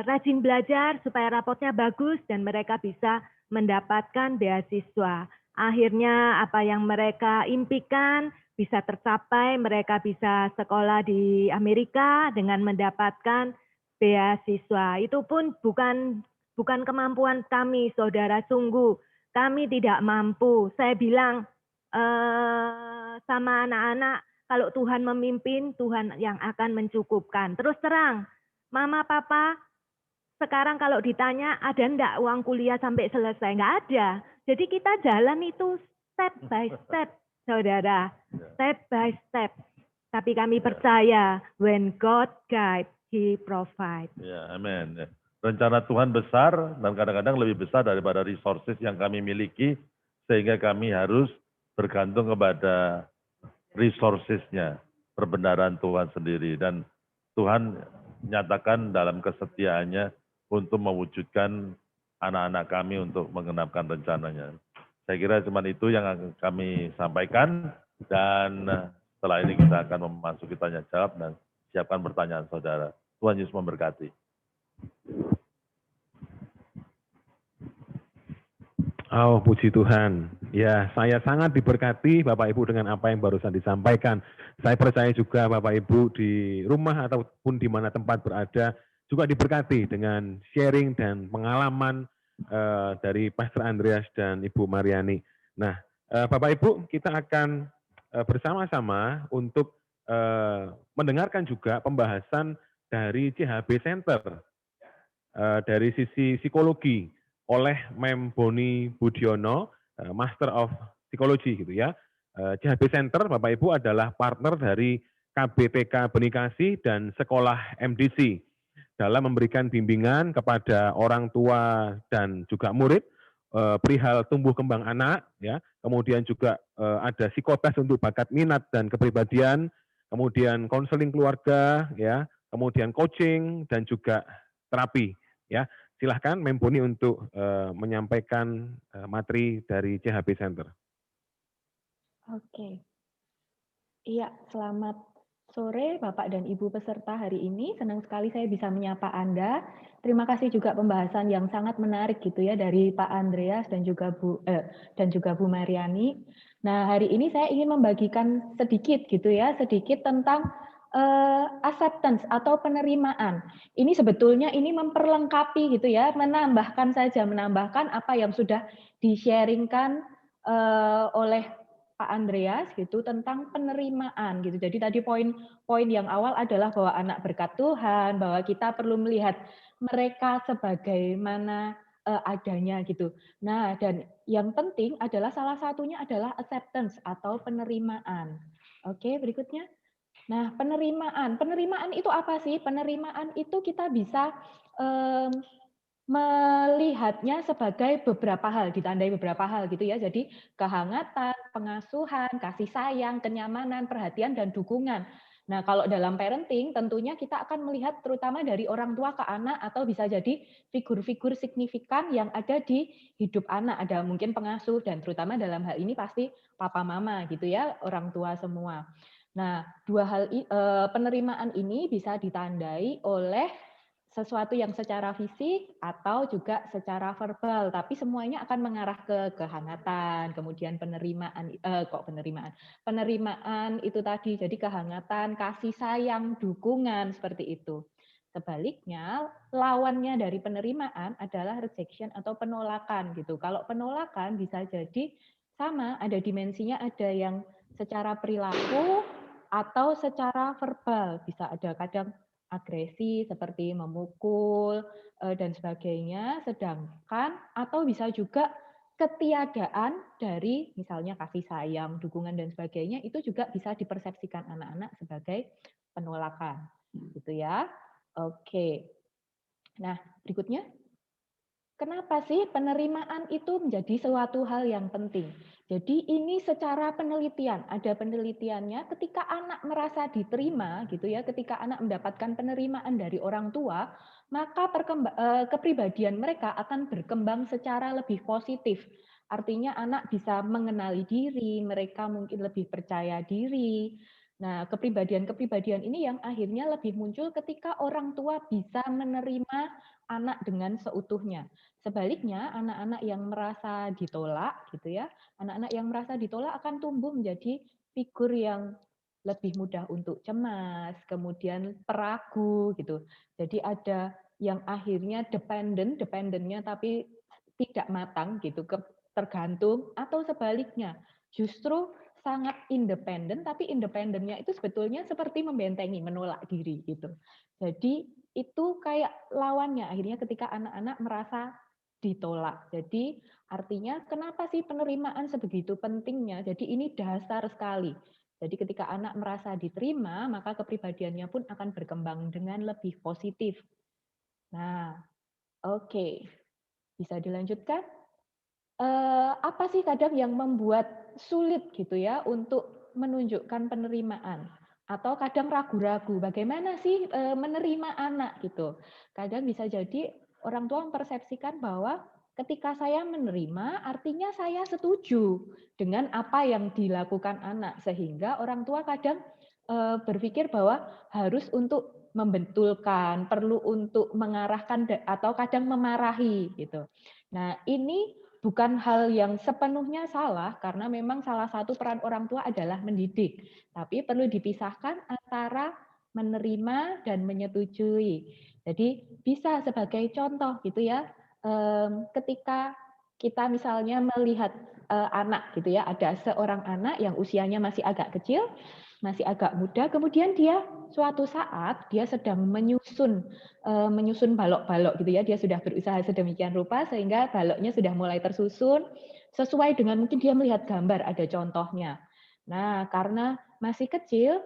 rajin belajar supaya rapotnya bagus dan mereka bisa mendapatkan beasiswa. akhirnya apa yang mereka impikan bisa tercapai, mereka bisa sekolah di Amerika dengan mendapatkan beasiswa. Itu pun bukan kemampuan kami, saudara, sungguh kami tidak mampu. Saya bilang sama anak-anak, kalau Tuhan memimpin, Tuhan yang akan mencukupkan. Terus terang, Mama, Papa, sekarang kalau ditanya ada enggak uang kuliah sampai selesai? Enggak ada. Jadi kita jalan itu step by step, saudara. Step by step. Tapi kami percaya, when God guide, He provide. Ya, amin. Ya. Rencana Tuhan besar dan kadang-kadang lebih besar daripada resources yang kami miliki, sehingga kami harus bergantung kepada resources-nya, perbenaran Tuhan sendiri. Dan Tuhan nyatakan dalam kesetiaannya untuk mewujudkan anak-anak kami untuk mengenapkan rencananya. Saya kira cuma itu yang akan kami sampaikan, dan setelah ini kita akan memasuki tanya jawab dan siapkan pertanyaan saudara. Tuhan Yesus memberkati. Oh, puji Tuhan. Ya, saya sangat diberkati Bapak Ibu dengan apa yang barusan disampaikan. Saya percaya juga Bapak Ibu di rumah ataupun di mana tempat berada juga diberkati dengan sharing dan pengalaman dari Pastor Andreas dan Ibu Mariani. Nah, Bapak Ibu, kita akan bersama-sama untuk mendengarkan juga pembahasan dari CHB Center dari sisi psikologi oleh Mem Boni Budiono, Master of Psychology gitu ya. CHB Center Bapak Ibu adalah partner dari KBTK Benikasi dan Sekolah MDC dalam memberikan bimbingan kepada orang tua dan juga murid perihal tumbuh kembang anak ya. Kemudian juga ada psikotes untuk bakat minat dan kepribadian, kemudian konseling keluarga ya, kemudian coaching dan juga terapi ya. Silahkan Mem Boni untuk menyampaikan materi dari CHB Center. Oke. Iya, selamat sore Bapak dan Ibu peserta hari ini. Senang sekali saya bisa menyapa Anda. Terima kasih juga pembahasan yang sangat menarik gitu ya dari Pak Andreas dan juga Bu Mariani. Nah, hari ini saya ingin membagikan sedikit gitu ya, sedikit tentang acceptance atau penerimaan. Ini sebetulnya ini memperlengkapi gitu ya, menambahkan apa yang sudah di-sharingkan oleh Pak Andreas gitu tentang penerimaan gitu. Jadi tadi poin yang awal adalah bahwa anak berkat Tuhan, bahwa kita perlu melihat mereka sebagaimana adanya gitu. Nah, dan yang penting adalah salah satunya adalah acceptance atau penerimaan. Oke, berikutnya. Nah, penerimaan itu apa sih? Penerimaan itu kita bisa melihatnya sebagai beberapa hal, ditandai beberapa hal gitu ya. Jadi kehangatan, pengasuhan, kasih sayang, kenyamanan, perhatian, dan dukungan. Nah, kalau dalam parenting tentunya kita akan melihat terutama dari orang tua ke anak atau bisa jadi figur-figur signifikan yang ada di hidup anak. Ada mungkin pengasuh dan terutama dalam hal ini pasti papa mama gitu ya, orang tua semua. Nah, penerimaan ini bisa ditandai oleh sesuatu yang secara fisik atau juga secara verbal, tapi semuanya akan mengarah ke kehangatan, kemudian penerimaan itu tadi, jadi kehangatan, kasih sayang, dukungan, seperti itu. Sebaliknya, lawannya dari penerimaan adalah rejection atau penolakan gitu. Kalau penolakan bisa jadi sama, ada dimensinya, ada yang secara perilaku atau secara verbal, bisa ada kadang agresi seperti memukul dan sebagainya, sedangkan atau bisa juga ketiadaan dari misalnya kasih sayang, dukungan dan sebagainya itu juga bisa dipersepsikan anak-anak sebagai penolakan, gitu ya. Oke. Nah, berikutnya. Kenapa sih penerimaan itu menjadi suatu hal yang penting? Jadi ini secara penelitian, ada penelitiannya ketika anak merasa diterima gitu ya, ketika anak mendapatkan penerimaan dari orang tua, maka kepribadian mereka akan berkembang secara lebih positif. Artinya anak bisa mengenali diri, mereka mungkin lebih percaya diri. Nah, kepribadian-kepribadian ini yang akhirnya lebih muncul ketika orang tua bisa menerima anak dengan seutuhnya. Sebaliknya, anak-anak yang merasa ditolak, gitu ya, anak-anak yang merasa ditolak akan tumbuh menjadi figur yang lebih mudah untuk cemas, kemudian peragu, gitu. Jadi ada yang akhirnya dependennya tapi tidak matang, gitu, tergantung, atau sebaliknya, justru sangat independen, tapi independennya itu sebetulnya seperti membentengi, menolak diri, gitu. Jadi itu kayak lawannya, akhirnya ketika anak-anak merasa ditolak. Jadi artinya kenapa sih penerimaan sebegitu pentingnya? Jadi ini dasar sekali. Jadi ketika anak merasa diterima, maka kepribadiannya pun akan berkembang dengan lebih positif. Nah, oke. Bisa dilanjutkan? Apa sih kadang yang membuat sulit gitu ya untuk menunjukkan penerimaan? Atau kadang ragu-ragu, bagaimana sih menerima anak gitu? Kadang bisa jadi orang tua mempersepsikan bahwa ketika saya menerima, artinya saya setuju dengan apa yang dilakukan anak. Sehingga orang tua kadang berpikir bahwa harus untuk membetulkan, perlu untuk mengarahkan atau kadang memarahi gitu. Nah, ini bukan hal yang sepenuhnya salah, karena memang salah satu peran orang tua adalah mendidik. Tapi perlu dipisahkan antara menerima dan menyetujui. Jadi bisa sebagai contoh gitu ya, ketika kita misalnya melihat anak gitu ya, ada seorang anak yang usianya masih agak kecil, masih agak muda, kemudian dia suatu saat dia sedang menyusun balok-balok gitu ya, dia sudah berusaha sedemikian rupa sehingga baloknya sudah mulai tersusun sesuai dengan mungkin dia melihat gambar ada contohnya. Nah, karena masih kecil,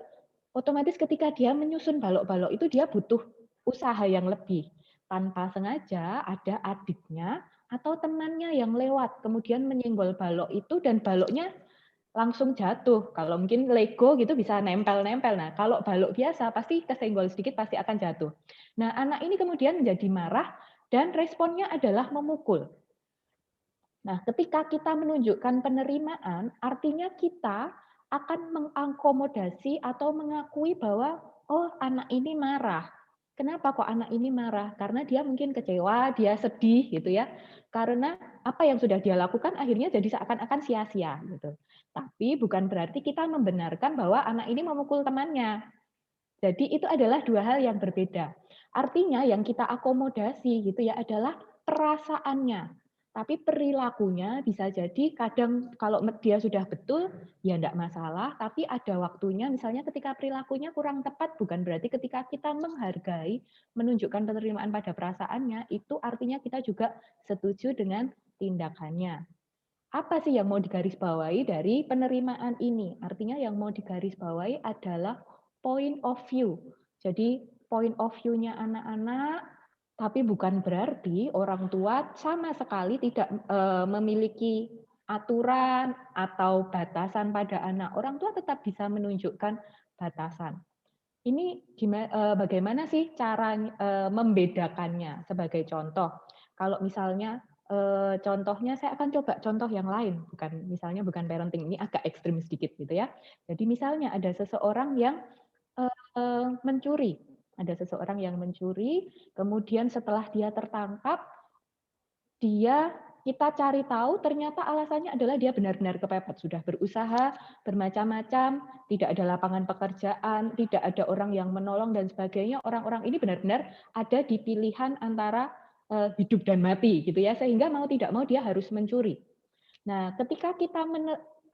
otomatis ketika dia menyusun balok-balok itu dia butuh usaha yang lebih. Tanpa sengaja ada adiknya atau temannya yang lewat kemudian menyenggol balok itu dan baloknya langsung jatuh. Kalau mungkin Lego gitu bisa nempel-nempel. Nah, kalau balok biasa pasti kesenggol sedikit pasti akan jatuh. Nah, anak ini kemudian menjadi marah dan responnya adalah memukul. Nah, ketika kita menunjukkan penerimaan, artinya kita akan mengakomodasi atau mengakui bahwa oh, anak ini marah. Kenapa kok anak ini marah? Karena dia mungkin kecewa, dia sedih gitu ya. Karena apa yang sudah dia lakukan akhirnya jadi seakan-akan sia-sia gitu. Tapi bukan berarti kita membenarkan bahwa anak ini memukul temannya. Jadi itu adalah dua hal yang berbeda. Artinya yang kita akomodasi gitu ya adalah perasaannya. Tapi perilakunya bisa jadi kadang kalau dia sudah betul ya enggak masalah, tapi ada waktunya misalnya ketika perilakunya kurang tepat bukan berarti ketika kita menghargai, menunjukkan penerimaan pada perasaannya itu artinya kita juga setuju dengan tindakannya. Apa sih yang mau digarisbawahi dari penerimaan ini? Artinya yang mau digarisbawahi adalah point of view. Jadi point of view-nya anak-anak, tapi bukan berarti orang tua sama sekali tidak memiliki aturan atau batasan pada anak. Orang tua tetap bisa menunjukkan batasan. Ini bagaimana sih cara membedakannya? Sebagai contoh, kalau misalnya contohnya saya akan coba contoh yang lain, bukan parenting, ini agak ekstrim sedikit gitu ya. Jadi misalnya ada seseorang yang mencuri, kemudian setelah dia tertangkap, kita cari tahu ternyata alasannya adalah dia benar-benar kepepet, sudah berusaha bermacam-macam, tidak ada lapangan pekerjaan, tidak ada orang yang menolong dan sebagainya. Orang-orang ini benar-benar ada di pilihan antara hidup dan mati gitu ya, sehingga mau tidak mau dia harus mencuri. Nah, ketika kita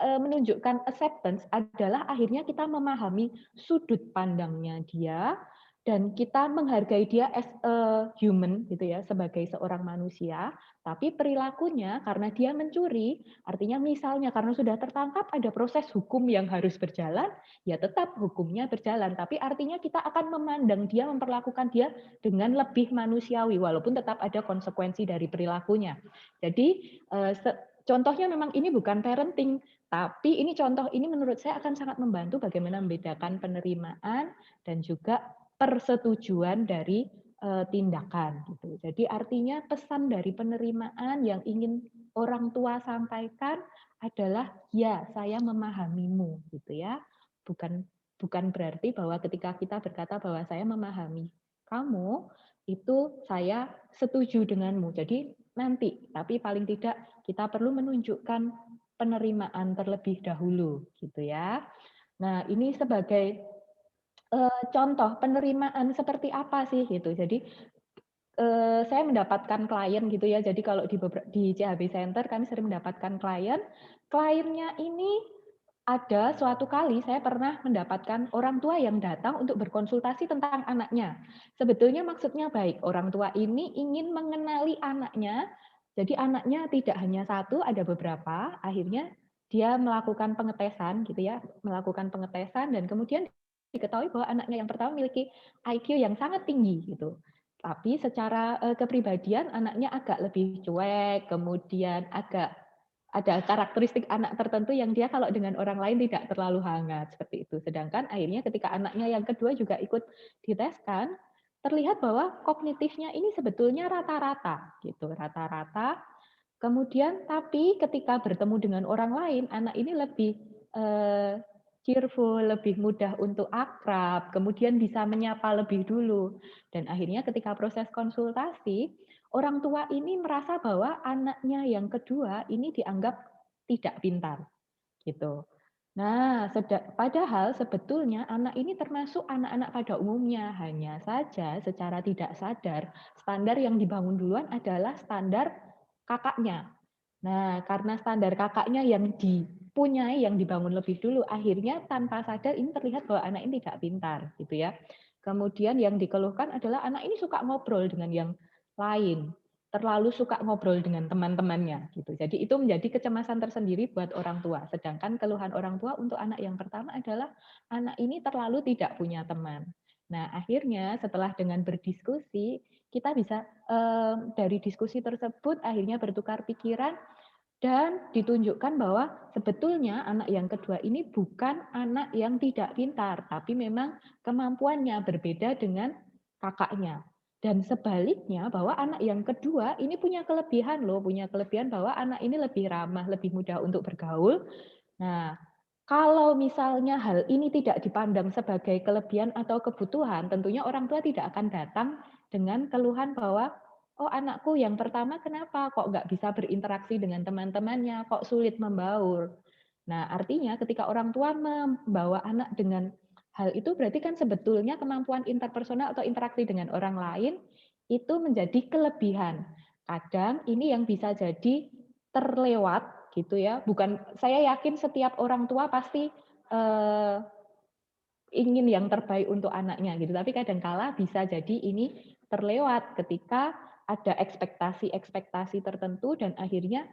menunjukkan acceptance adalah akhirnya kita memahami sudut pandangnya dia dan kita menghargai dia as a human gitu ya, sebagai seorang manusia, tapi perilakunya karena dia mencuri, artinya misalnya karena sudah tertangkap ada proses hukum yang harus berjalan, ya tetap hukumnya berjalan, tapi artinya kita akan memandang dia, memperlakukan dia dengan lebih manusiawi walaupun tetap ada konsekuensi dari perilakunya. Jadi contohnya memang ini bukan parenting, tapi ini contoh ini menurut saya akan sangat membantu bagaimana membedakan penerimaan dan juga persetujuan dari tindakan gitu. Jadi artinya pesan dari penerimaan yang ingin orang tua sampaikan adalah ya, saya memahamimu gitu ya. Bukan berarti bahwa ketika kita berkata bahwa saya memahami kamu, itu saya setuju denganmu. Jadi nanti, tapi paling tidak kita perlu menunjukkan penerimaan terlebih dahulu, gitu ya. Nah, ini sebagai contoh penerimaan seperti apa sih gitu. Jadi saya mendapatkan klien gitu ya. Jadi kalau di CHB Center kami sering mendapatkan kliennya ini ada suatu kali saya pernah mendapatkan orang tua yang datang untuk berkonsultasi tentang anaknya. Sebetulnya maksudnya baik, orang tua ini ingin mengenali anaknya. Jadi anaknya tidak hanya satu, ada beberapa. Akhirnya dia melakukan pengetesan gitu ya, melakukan pengetesan dan kemudian diketahui bahwa anaknya yang pertama memiliki IQ yang sangat tinggi gitu. Tapi secara kepribadian anaknya agak lebih cuek, kemudian agak ada karakteristik anak tertentu yang dia kalau dengan orang lain tidak terlalu hangat seperti itu. Sedangkan akhirnya ketika anaknya yang kedua juga ikut diteskan, terlihat bahwa kognitifnya ini sebetulnya rata-rata gitu, rata-rata. Kemudian tapi ketika bertemu dengan orang lain, anak ini lebih cheerful, lebih mudah untuk akrab, kemudian bisa menyapa lebih dulu. Dan akhirnya ketika proses konsultasi, orang tua ini merasa bahwa anaknya yang kedua ini dianggap tidak pintar, gitu. Nah, padahal sebetulnya anak ini termasuk anak-anak pada umumnya, hanya saja secara tidak sadar standar yang dibangun duluan adalah standar kakaknya. Nah, karena standar kakaknya yang dipunyai, yang dibangun lebih dulu, akhirnya tanpa sadar ini terlihat bahwa anak ini tidak pintar, gitu ya. Kemudian yang dikeluhkan adalah anak ini suka ngobrol dengan yang lain, terlalu suka ngobrol dengan teman-temannya, gitu. Jadi itu menjadi kecemasan tersendiri buat orang tua. Sedangkan keluhan orang tua untuk anak yang pertama adalah anak ini terlalu tidak punya teman. Nah, akhirnya setelah dengan berdiskusi, kita bisa dari diskusi tersebut akhirnya bertukar pikiran dan ditunjukkan bahwa sebetulnya anak yang kedua ini bukan anak yang tidak pintar, tapi memang kemampuannya berbeda dengan kakaknya. Dan sebaliknya bahwa anak yang kedua ini punya kelebihan loh, punya kelebihan bahwa anak ini lebih ramah, lebih mudah untuk bergaul. Nah, kalau misalnya hal ini tidak dipandang sebagai kelebihan atau kebutuhan, tentunya orang tua tidak akan datang dengan keluhan bahwa oh anakku yang pertama kenapa kok nggak bisa berinteraksi dengan teman-temannya, kok sulit membaur. Nah artinya ketika orang tua membawa anak dengan hal itu berarti kan sebetulnya kemampuan interpersonal atau interaksi dengan orang lain itu menjadi kelebihan. Kadang ini yang bisa jadi terlewat gitu ya. Bukan, saya yakin setiap orang tua pasti ingin yang terbaik untuk anaknya gitu. Tapi kadangkala bisa jadi ini terlewat ketika ada ekspektasi-ekspektasi tertentu dan akhirnya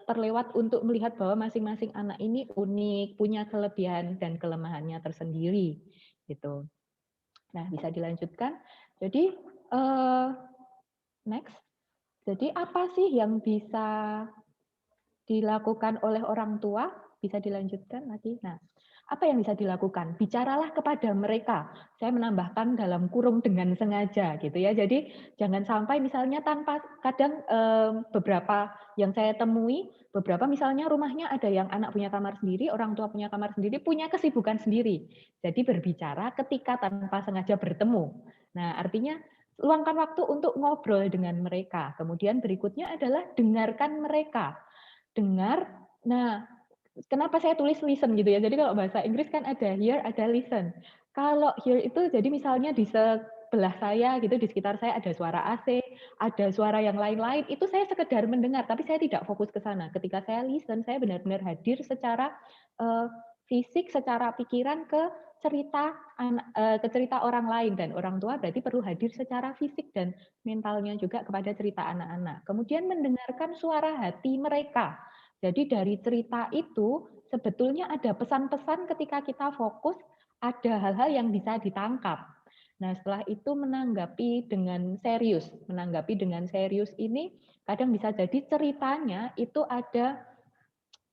terlewat untuk melihat bahwa masing-masing anak ini unik, punya kelebihan dan kelemahannya tersendiri gitu. Nah, bisa dilanjutkan. Jadi next. Jadi apa sih yang bisa dilakukan oleh orang tua? Bisa dilanjutkan lagi. Nah, apa yang bisa dilakukan? Bicaralah kepada mereka. Saya menambahkan dalam kurung dengan sengaja gitu ya. Jadi jangan sampai misalnya tanpa, kadang beberapa yang saya temui, beberapa misalnya rumahnya ada yang anak punya kamar sendiri, orang tua punya kamar sendiri, punya kesibukan sendiri. Jadi berbicara ketika tanpa sengaja bertemu. Nah, artinya luangkan waktu untuk ngobrol dengan mereka. Kemudian berikutnya adalah dengarkan mereka. Dengar, nah kenapa saya tulis listen gitu ya? Jadi kalau bahasa Inggris kan ada hear, ada listen. Kalau hear itu jadi misalnya di sebelah saya gitu, di sekitar saya ada suara AC, ada suara yang lain-lain, itu saya sekedar mendengar, tapi saya tidak fokus ke sana. Ketika saya listen, saya benar-benar hadir secara fisik, secara pikiran ke cerita orang lain, dan orang tua berarti perlu hadir secara fisik dan mentalnya juga kepada cerita anak-anak. Kemudian mendengarkan suara hati mereka. Jadi dari cerita itu sebetulnya ada pesan-pesan ketika kita fokus, ada hal-hal yang bisa ditangkap. Nah, setelah itu menanggapi dengan serius. Menanggapi dengan serius ini kadang bisa jadi ceritanya itu ada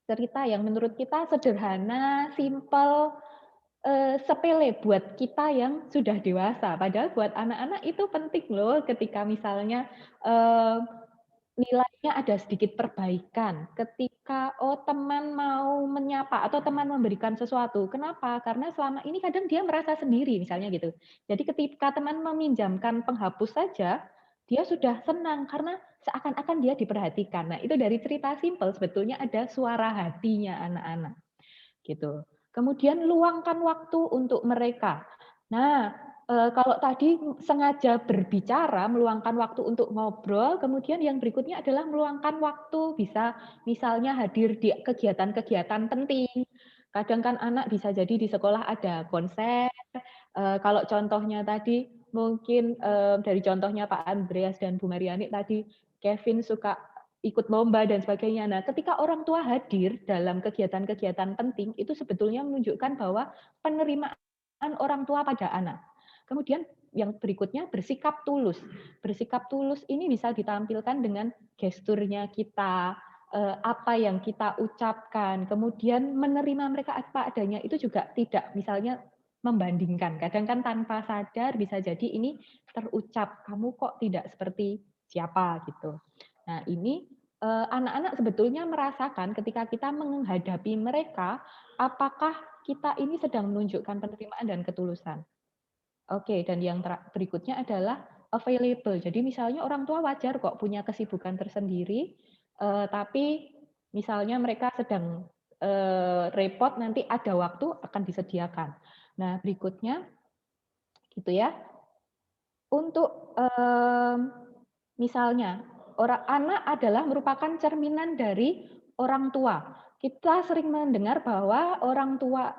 cerita yang menurut kita sederhana, simple, sepele buat kita yang sudah dewasa. Padahal buat anak-anak itu penting loh ketika misalnya nilainya ada sedikit perbaikan. Ketika teman mau menyapa atau teman memberikan sesuatu. Kenapa? Karena selama ini kadang dia merasa sendiri misalnya gitu. Jadi ketika teman meminjamkan penghapus saja, dia sudah senang karena seakan-akan dia diperhatikan. Nah, itu dari cerita simpel sebetulnya ada suara hatinya anak-anak. Gitu. Kemudian luangkan waktu untuk mereka. Nah, kalau tadi sengaja berbicara, meluangkan waktu untuk ngobrol, kemudian yang berikutnya adalah meluangkan waktu, bisa misalnya hadir di kegiatan-kegiatan penting. Kadang kan anak bisa jadi di sekolah ada konser, kalau contohnya tadi mungkin dari contohnya Pak Andreas dan Bu Mariani tadi, Kevin suka ikut lomba dan sebagainya. Nah, ketika orang tua hadir dalam kegiatan-kegiatan penting, itu sebetulnya menunjukkan bahwa penerimaan orang tua pada anak. Kemudian yang berikutnya bersikap tulus. Bersikap tulus ini bisa ditampilkan dengan gesturnya kita, apa yang kita ucapkan, kemudian menerima mereka apa adanya, itu juga tidak misalnya membandingkan. Kadang kan tanpa sadar bisa jadi ini terucap, kamu kok tidak seperti siapa gitu. Nah, ini anak-anak sebetulnya merasakan ketika kita menghadapi mereka, apakah kita ini sedang menunjukkan penerimaan dan ketulusan. Oke, dan yang berikutnya adalah available. Jadi misalnya orang tua wajar kok punya kesibukan tersendiri, tapi misalnya mereka sedang repot, nanti ada waktu akan disediakan. Nah, berikutnya gitu ya. Untuk misalnya orang anak adalah merupakan cerminan dari orang tua. Kita sering mendengar bahwa orang tua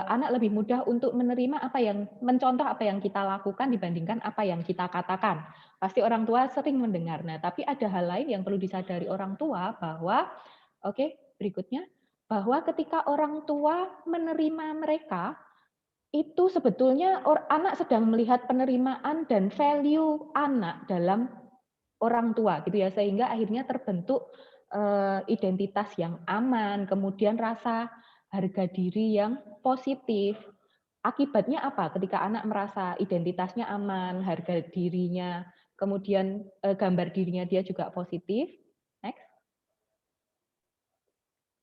anak lebih mudah untuk menerima apa yang mencontoh apa yang kita lakukan dibandingkan apa yang kita katakan. Pasti orang tua sering mendengar. Nah, tapi ada hal lain yang perlu disadari orang tua bahwa berikutnya bahwa ketika orang tua menerima mereka itu sebetulnya anak sedang melihat penerimaan dan value anak dalam orang tua gitu ya, sehingga akhirnya terbentuk identitas yang aman, kemudian rasa harga diri yang positif. Akibatnya apa? Ketika anak merasa identitasnya aman, harga dirinya, kemudian gambar dirinya dia juga positif. Next.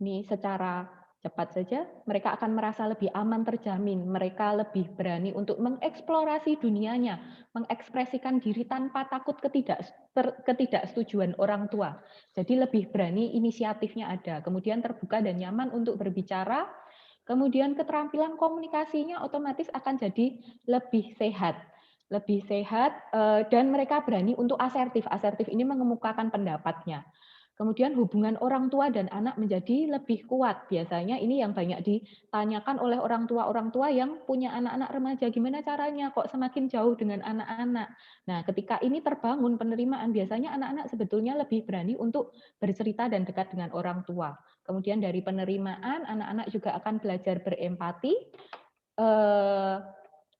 Ini secara cepat saja, mereka akan merasa lebih aman, terjamin. Mereka lebih berani untuk mengeksplorasi dunianya, mengekspresikan diri tanpa takut ketidaksetujuan orang tua. Jadi lebih berani, inisiatifnya ada. Kemudian terbuka dan nyaman untuk berbicara. Kemudian keterampilan komunikasinya otomatis akan jadi lebih sehat. Lebih sehat dan mereka berani untuk asertif. Asertif ini mengemukakan pendapatnya. Kemudian hubungan orang tua dan anak menjadi lebih kuat. Biasanya ini yang banyak ditanyakan oleh orang tua yang punya anak-anak remaja. Gimana caranya kok semakin jauh dengan anak-anak? Nah, ketika ini terbangun penerimaan, biasanya anak-anak sebetulnya lebih berani untuk bercerita dan dekat dengan orang tua. Kemudian dari penerimaan, anak-anak juga akan belajar berempati,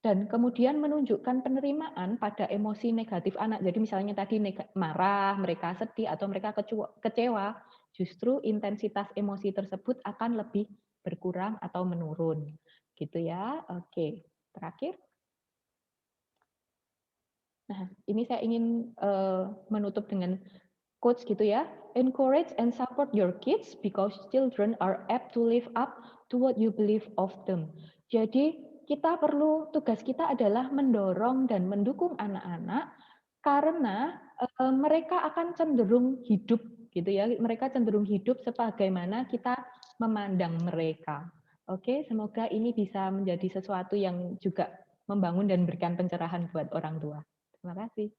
dan kemudian menunjukkan penerimaan pada emosi negatif anak. Jadi misalnya tadi marah, mereka sedih, atau mereka kecewa, justru intensitas emosi tersebut akan lebih berkurang atau menurun. Gitu ya. Oke, terakhir. Nah, ini saya ingin menutup dengan quotes gitu ya. Encourage and support your kids because children are apt to live up to what you believe of them. Jadi tugas kita adalah mendorong dan mendukung anak-anak karena mereka akan cenderung hidup gitu ya. Mereka cenderung hidup sebagaimana kita memandang mereka. Oke, semoga ini bisa menjadi sesuatu yang juga membangun dan memberikan pencerahan buat orang tua. Terima kasih.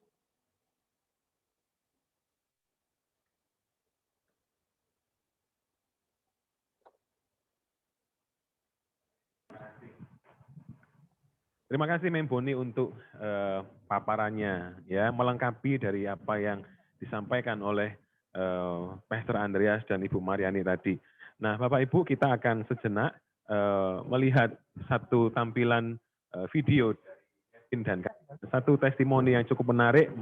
Terima kasih Mem Boni untuk paparannya, ya, melengkapi dari apa yang disampaikan oleh Pastor Andreas dan Ibu Mariani tadi. Nah, Bapak Ibu, kita akan sejenak melihat satu tampilan video dan satu testimoni yang cukup menarik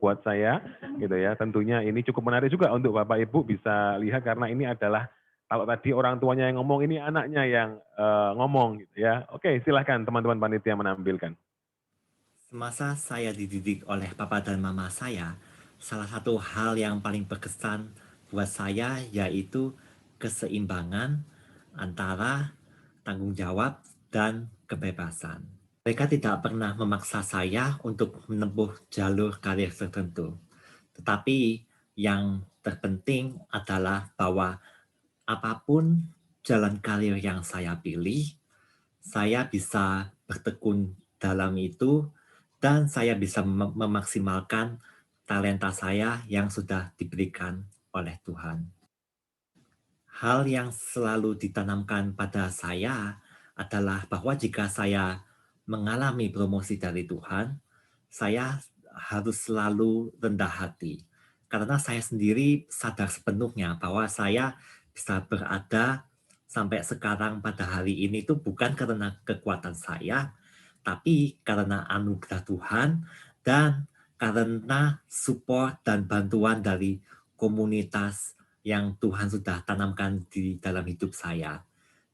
buat saya, gitu ya. Tentunya ini cukup menarik juga untuk Bapak Ibu bisa lihat karena ini adalah kalau tadi orang tuanya yang ngomong, ini anaknya yang ngomong, gitu ya. Oke, silahkan teman-teman panitia menampilkan. Semasa saya dididik oleh papa dan mama saya, salah satu hal yang paling berkesan buat saya yaitu keseimbangan antara tanggung jawab dan kebebasan. Mereka tidak pernah memaksa saya untuk menempuh jalur karir tertentu. Tetapi yang terpenting adalah bahwa apapun jalan karir yang saya pilih, saya bisa bertekun dalam itu dan saya bisa memaksimalkan talenta saya yang sudah diberikan oleh Tuhan. Hal yang selalu ditanamkan pada saya adalah bahwa jika saya mengalami promosi dari Tuhan, saya harus selalu rendah hati. Karena saya sendiri sadar sepenuhnya bahwa saya bisa berada sampai sekarang pada hari ini itu bukan karena kekuatan saya, tapi karena anugerah Tuhan dan karena support dan bantuan dari komunitas yang Tuhan sudah tanamkan di dalam hidup saya.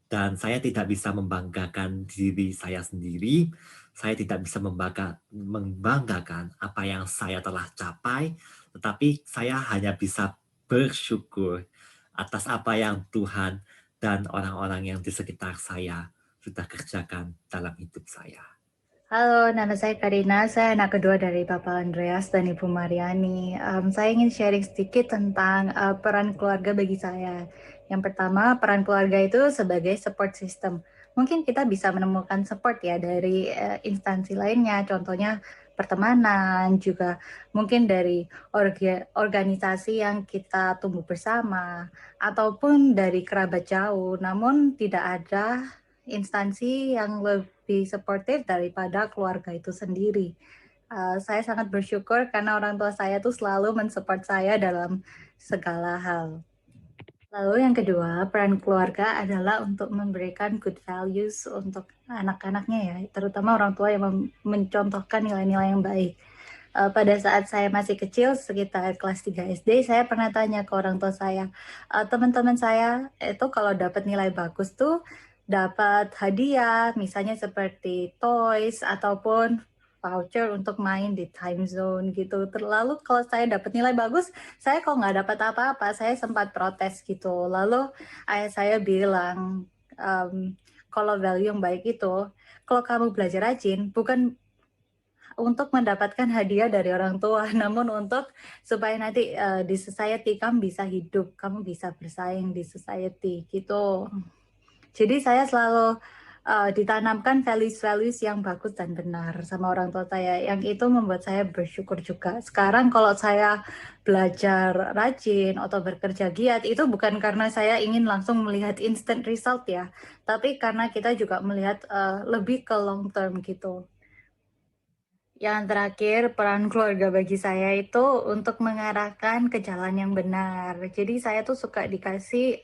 Dan saya tidak bisa membanggakan diri saya sendiri, saya tidak bisa membanggakan apa yang saya telah capai, tetapi saya hanya bisa bersyukur atas apa yang Tuhan dan orang-orang yang di sekitar saya sudah kerjakan dalam hidup saya. Halo, nama saya Karina. Saya anak kedua dari Bapak Andreas dan Ibu Mariani. Saya ingin sharing sedikit tentang peran keluarga bagi saya. Yang pertama, peran keluarga itu sebagai support system. Mungkin kita bisa menemukan support ya dari instansi lainnya, contohnya pertemanan, juga mungkin dari organisasi yang kita tumbuh bersama, ataupun dari kerabat jauh. Namun tidak ada instansi yang lebih suportif daripada keluarga itu sendiri. Saya sangat bersyukur karena orang tua saya tuh selalu mensupport saya dalam segala hal. Lalu yang kedua, peran keluarga adalah untuk memberikan good values untuk anak-anaknya ya, terutama orang tua yang mencontohkan nilai-nilai yang baik. Pada saat saya masih kecil, sekitar kelas 3 SD, saya pernah tanya ke orang tua saya, teman-teman saya itu kalau dapat nilai bagus tuh dapat hadiah, misalnya seperti toys ataupun voucher untuk main di time zone gitu. Terlalu kalau saya dapat nilai bagus, saya kok nggak dapat apa-apa, saya sempat protes gitu. Lalu ayah saya bilang, kalau value yang baik itu, kalau kamu belajar rajin, bukan untuk mendapatkan hadiah dari orang tua, namun untuk supaya nanti di society kamu bisa hidup, kamu bisa bersaing di society gitu. Jadi saya selalu ditanamkan values-values yang bagus dan benar sama orang tua saya, yang itu membuat saya bersyukur juga. Sekarang kalau saya belajar rajin atau bekerja giat, itu bukan karena saya ingin langsung melihat instant result ya, tapi karena kita juga melihat lebih ke long term gitu. Yang terakhir, peran keluarga bagi saya itu untuk mengarahkan ke jalan yang benar. Jadi saya tuh suka dikasih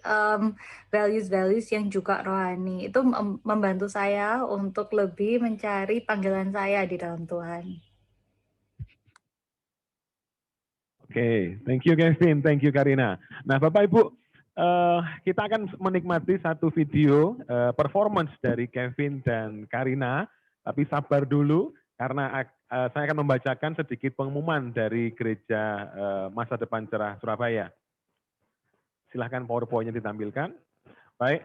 values-values yang juga rohani. Itu membantu saya untuk lebih mencari panggilan saya di dalam Tuhan. Oke, thank you Kevin, thank you Karina. Nah Bapak Ibu, kita akan menikmati satu video performance dari Kevin dan Karina, tapi sabar dulu karena saya akan membacakan sedikit pengumuman dari Gereja Masa Depan Cerah Surabaya. Silahkan PowerPoint-nya ditampilkan. Baik,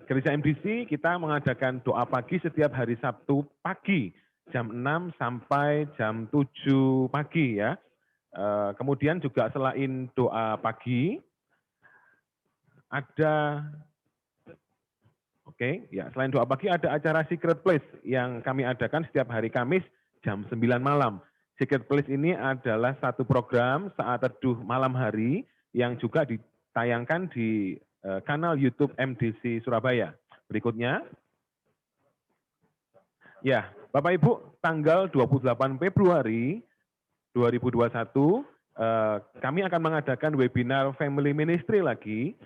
Gereja MDC kita mengadakan doa pagi setiap hari Sabtu pagi, jam 6 sampai jam 7 pagi ya. Kemudian juga selain doa pagi, ada selain doa pagi ada acara Secret Place yang kami adakan setiap hari Kamis jam 9 malam. Secret Place ini adalah satu program saat teduh malam hari yang juga ditayangkan di kanal YouTube MDC Surabaya. Berikutnya. Ya, Bapak Ibu, tanggal 28 Februari 2021 kami akan mengadakan webinar Family Ministry lagi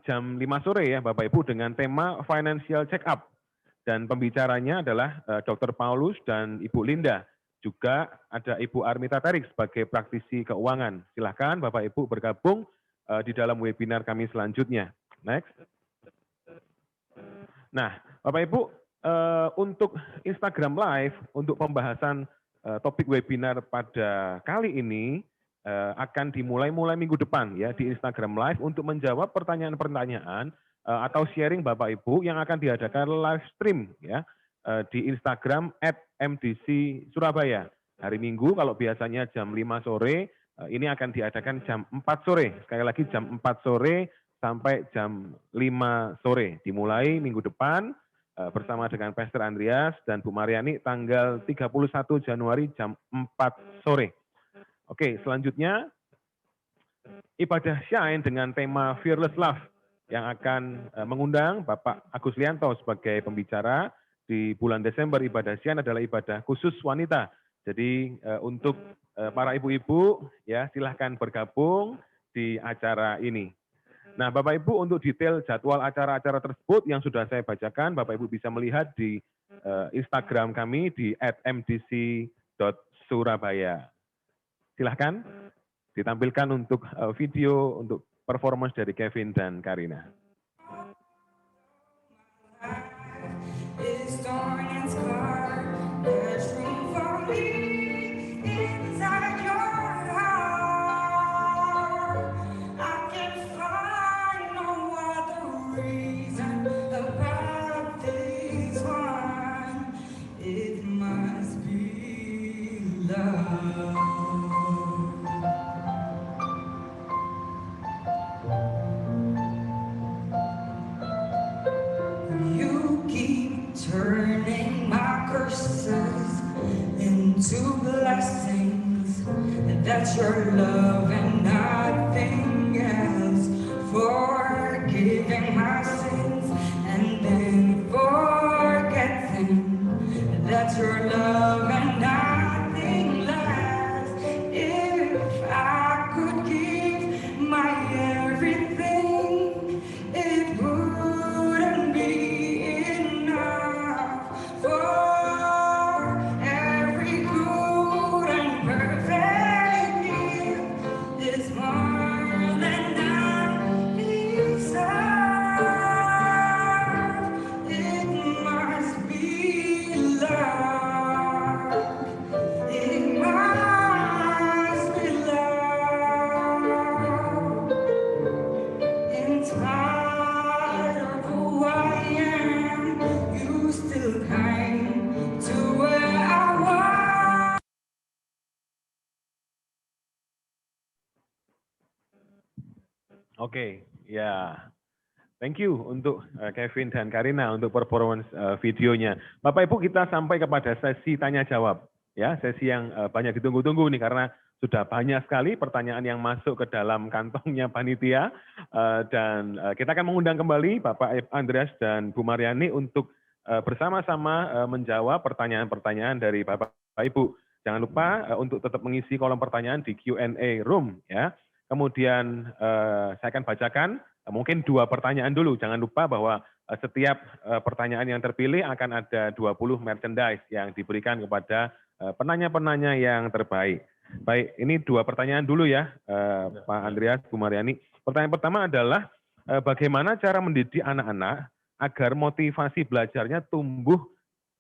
jam 5 sore ya Bapak Ibu dengan tema Financial Check Up. Dan pembicaranya adalah Dr. Paulus dan Ibu Linda. Juga ada Ibu Armita Tarik sebagai praktisi keuangan. Silahkan Bapak Ibu bergabung di dalam webinar kami selanjutnya. Next. Nah Bapak Ibu, untuk Instagram Live, untuk pembahasan topik webinar pada kali ini, akan dimulai minggu depan ya di Instagram Live untuk menjawab pertanyaan-pertanyaan atau sharing Bapak Ibu yang akan diadakan live stream ya di Instagram @MDC Surabaya. Hari Minggu kalau biasanya jam 5 sore, ini akan diadakan jam 4 sore. Sekali lagi jam 4 sore sampai jam 5 sore. Dimulai minggu depan bersama dengan Pastor Andreas dan Bu Mariani tanggal 31 Januari jam 4 sore. Oke, selanjutnya ibadah Shine dengan tema Fearless Love yang akan mengundang Bapak Agus Lianto sebagai pembicara. Di bulan Desember ibadah Shine adalah ibadah khusus wanita. Jadi untuk para ibu-ibu ya silahkan bergabung di acara ini. Nah Bapak Ibu untuk detail jadwal acara-acara tersebut yang sudah saya bacakan, Bapak Ibu bisa melihat di Instagram kami di @mdc.surabaya. Silahkan ditampilkan untuk video untuk performance dari Kevin dan Karina. Is torn and scarred. There's room for me inside your heart. I can find no other reason about this one. It must be love. You keep turning my curses into blessings. That's your love and nothing else. Forgiving my sins and then forgetting. That's your love and nothing less. If I could give my everything, it wouldn't be enough for every good and perfect gift. Is more than I deserve. It must be love. It must be love. In spite of who I am, you still came to where I was. Oke, ya. Thank you untuk Kevin dan Karina untuk performance videonya. Bapak Ibu kita sampai kepada sesi tanya jawab. Ya, sesi yang banyak ditunggu-tunggu nih karena sudah banyak sekali pertanyaan yang masuk ke dalam kantongnya panitia dan kita akan mengundang kembali Bapak Andreas dan Bu Mariani untuk bersama-sama menjawab pertanyaan-pertanyaan dari Bapak Ibu. Jangan lupa untuk tetap mengisi kolom pertanyaan di Q&A room ya. Kemudian saya akan bacakan mungkin 2 pertanyaan dulu. Jangan lupa bahwa setiap pertanyaan yang terpilih akan ada 20 merchandise yang diberikan kepada penanya-penanya yang terbaik. Baik, ini 2 pertanyaan dulu ya, Pak Andreas, Bu Mariani. Pertanyaan pertama adalah bagaimana cara mendidik anak-anak agar motivasi belajarnya tumbuh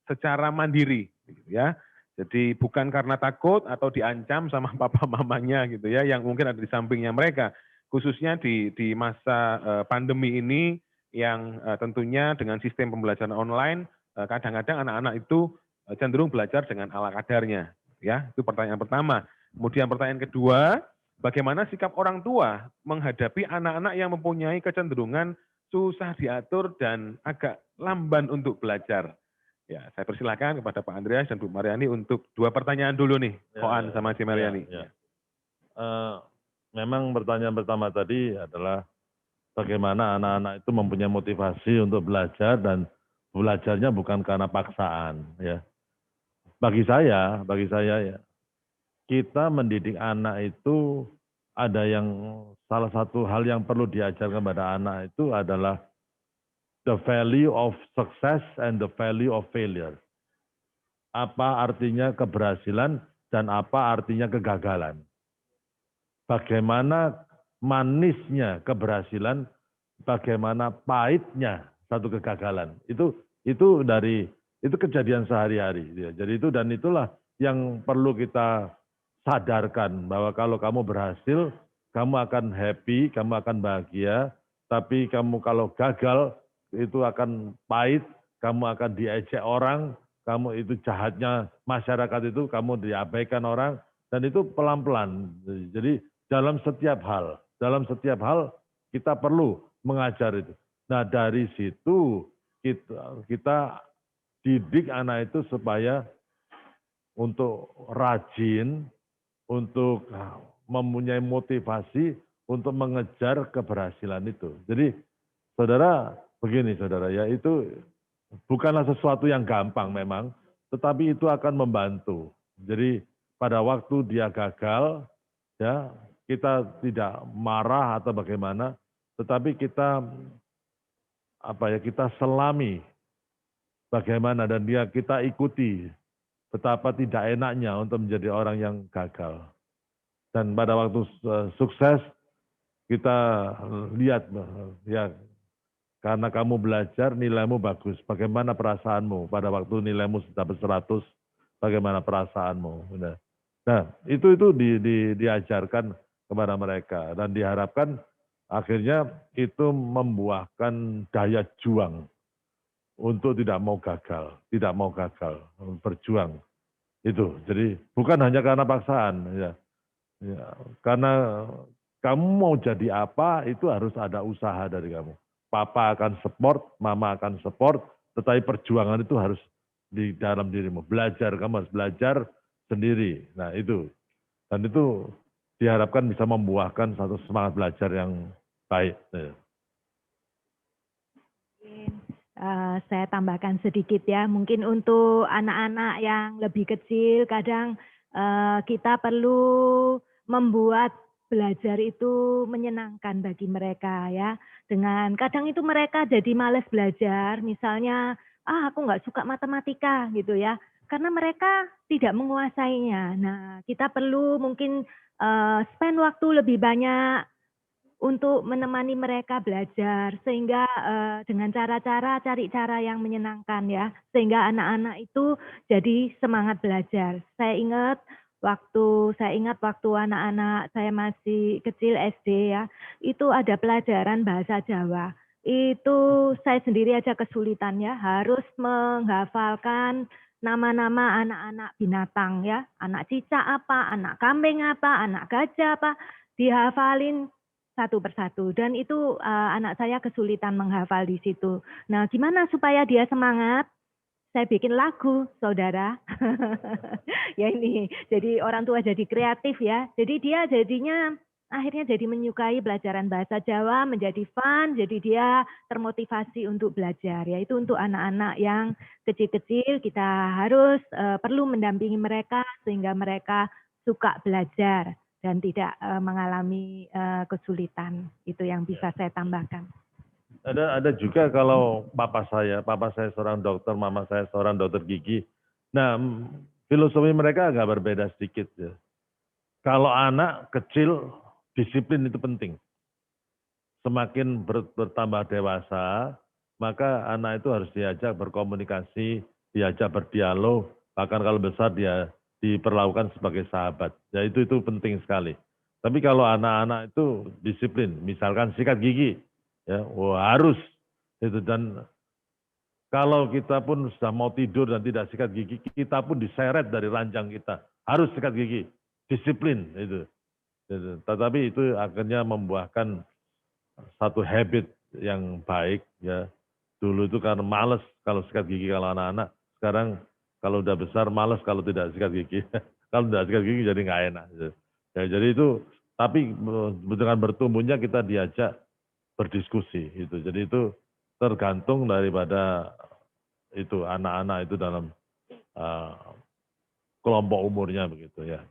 secara mandiri, gitu ya. Jadi bukan karena takut atau diancam sama papa mamanya gitu ya, yang mungkin ada di sampingnya mereka. Khususnya di masa pandemi ini yang tentunya dengan sistem pembelajaran online, kadang-kadang anak-anak itu cenderung belajar dengan ala kadarnya. Ya, itu pertanyaan pertama. Kemudian pertanyaan kedua, bagaimana sikap orang tua menghadapi anak-anak yang mempunyai kecenderungan susah diatur dan agak lamban untuk belajar. Ya, saya persilakan kepada Pak Andreas dan Bu Mariani untuk 2 pertanyaan dulu nih, Koan sama Si Mariani. Memang pertanyaan pertama tadi adalah bagaimana anak-anak itu mempunyai motivasi untuk belajar dan belajarnya bukan karena paksaan. Ya, bagi saya ya, kita mendidik anak itu ada yang salah satu hal yang perlu diajarkan pada anak itu adalah the value of success and the value of failure. Apa artinya keberhasilan dan apa artinya kegagalan. Bagaimana manisnya keberhasilan, bagaimana pahitnya satu kegagalan. Itu kejadian sehari-hari. Jadi itu dan itulah yang perlu kita sadarkan bahwa kalau kamu berhasil, kamu akan happy, kamu akan bahagia. tapi kamu kalau gagal itu akan pahit, kamu akan diejek orang, kamu itu jahatnya masyarakat itu, kamu diabaikan orang, dan itu pelan-pelan. Jadi dalam setiap hal kita perlu mengajar itu. Nah dari situ kita didik anak itu supaya untuk rajin, untuk mempunyai motivasi untuk mengejar keberhasilan itu. Jadi saudara, begini saudara ya, itu bukanlah sesuatu yang gampang memang, tetapi itu akan membantu. Jadi pada waktu dia gagal, ya kita tidak marah atau bagaimana, tetapi kita kita selami bagaimana dan kita ikuti betapa tidak enaknya untuk menjadi orang yang gagal. Dan pada waktu sukses kita lihat ya, karena kamu belajar nilaimu bagus, bagaimana perasaanmu pada waktu nilaimu dapat 100, bagaimana perasaanmu. Nah itu diajarkan kepada mereka dan diharapkan akhirnya itu membuahkan daya juang untuk tidak mau gagal, berjuang. Itu. Jadi bukan hanya karena paksaan, ya. Karena kamu mau jadi apa itu harus ada usaha dari kamu. Papa akan support, mama akan support, tetapi perjuangan itu harus di dalam dirimu. Belajar, kamu harus belajar sendiri. Nah itu. Dan itu diharapkan bisa membuahkan satu semangat belajar yang baik. Saya tambahkan sedikit ya, mungkin untuk anak-anak yang lebih kecil, kadang kita perlu membuat belajar itu menyenangkan bagi mereka ya. Dengan kadang itu mereka jadi malas belajar, misalnya, aku nggak suka matematika gitu ya, karena mereka tidak menguasainya. Nah, kita perlu mungkin spend waktu lebih banyak untuk menemani mereka belajar, sehingga dengan cari cara yang menyenangkan ya, sehingga anak-anak itu jadi semangat belajar. Saya ingat waktu anak-anak saya masih kecil SD ya, itu ada pelajaran bahasa Jawa. Itu saya sendiri aja kesulitan ya, harus menghafalkan nama-nama anak-anak binatang ya, anak cicak apa, anak kambing apa, anak gajah apa, dihafalin satu persatu, dan itu anak saya kesulitan menghafal di situ. Nah, gimana supaya dia semangat? Saya bikin lagu, saudara. Ya ini, jadi orang tua jadi kreatif ya. Jadi dia jadinya akhirnya jadi menyukai pelajaran bahasa Jawa, menjadi fun, jadi dia termotivasi untuk belajar. Ya itu untuk anak-anak yang kecil-kecil, kita harus perlu mendampingi mereka sehingga mereka suka belajar dan tidak mengalami kesulitan. Itu yang bisa saya tambahkan. Ada juga kalau papa saya seorang dokter, mama saya seorang dokter gigi. Nah, filosofi mereka agak berbeda sedikit ya. Kalau anak kecil, disiplin itu penting. Semakin bertambah dewasa, maka anak itu harus diajak berkomunikasi, diajak berdialog, bahkan kalau besar dia diperlakukan sebagai sahabat. Ya itu penting sekali. Tapi kalau anak-anak itu disiplin, misalkan sikat gigi, ya harus itu. Dan kalau kita pun sudah mau tidur dan tidak sikat gigi, kita pun diseret dari ranjang kita, harus sikat gigi, disiplin itu. Tetapi itu akhirnya membuahkan satu habit yang baik ya. Dulu itu karena malas kalau sikat gigi kalau anak-anak, sekarang kalau udah besar malas kalau tidak sikat gigi. Kalau tidak sikat gigi jadi nggak enak. Ya, jadi itu, tapi dengan bertumbuhnya kita diajak berdiskusi itu. Jadi itu tergantung daripada itu anak-anak itu dalam kelompok umurnya begitu ya.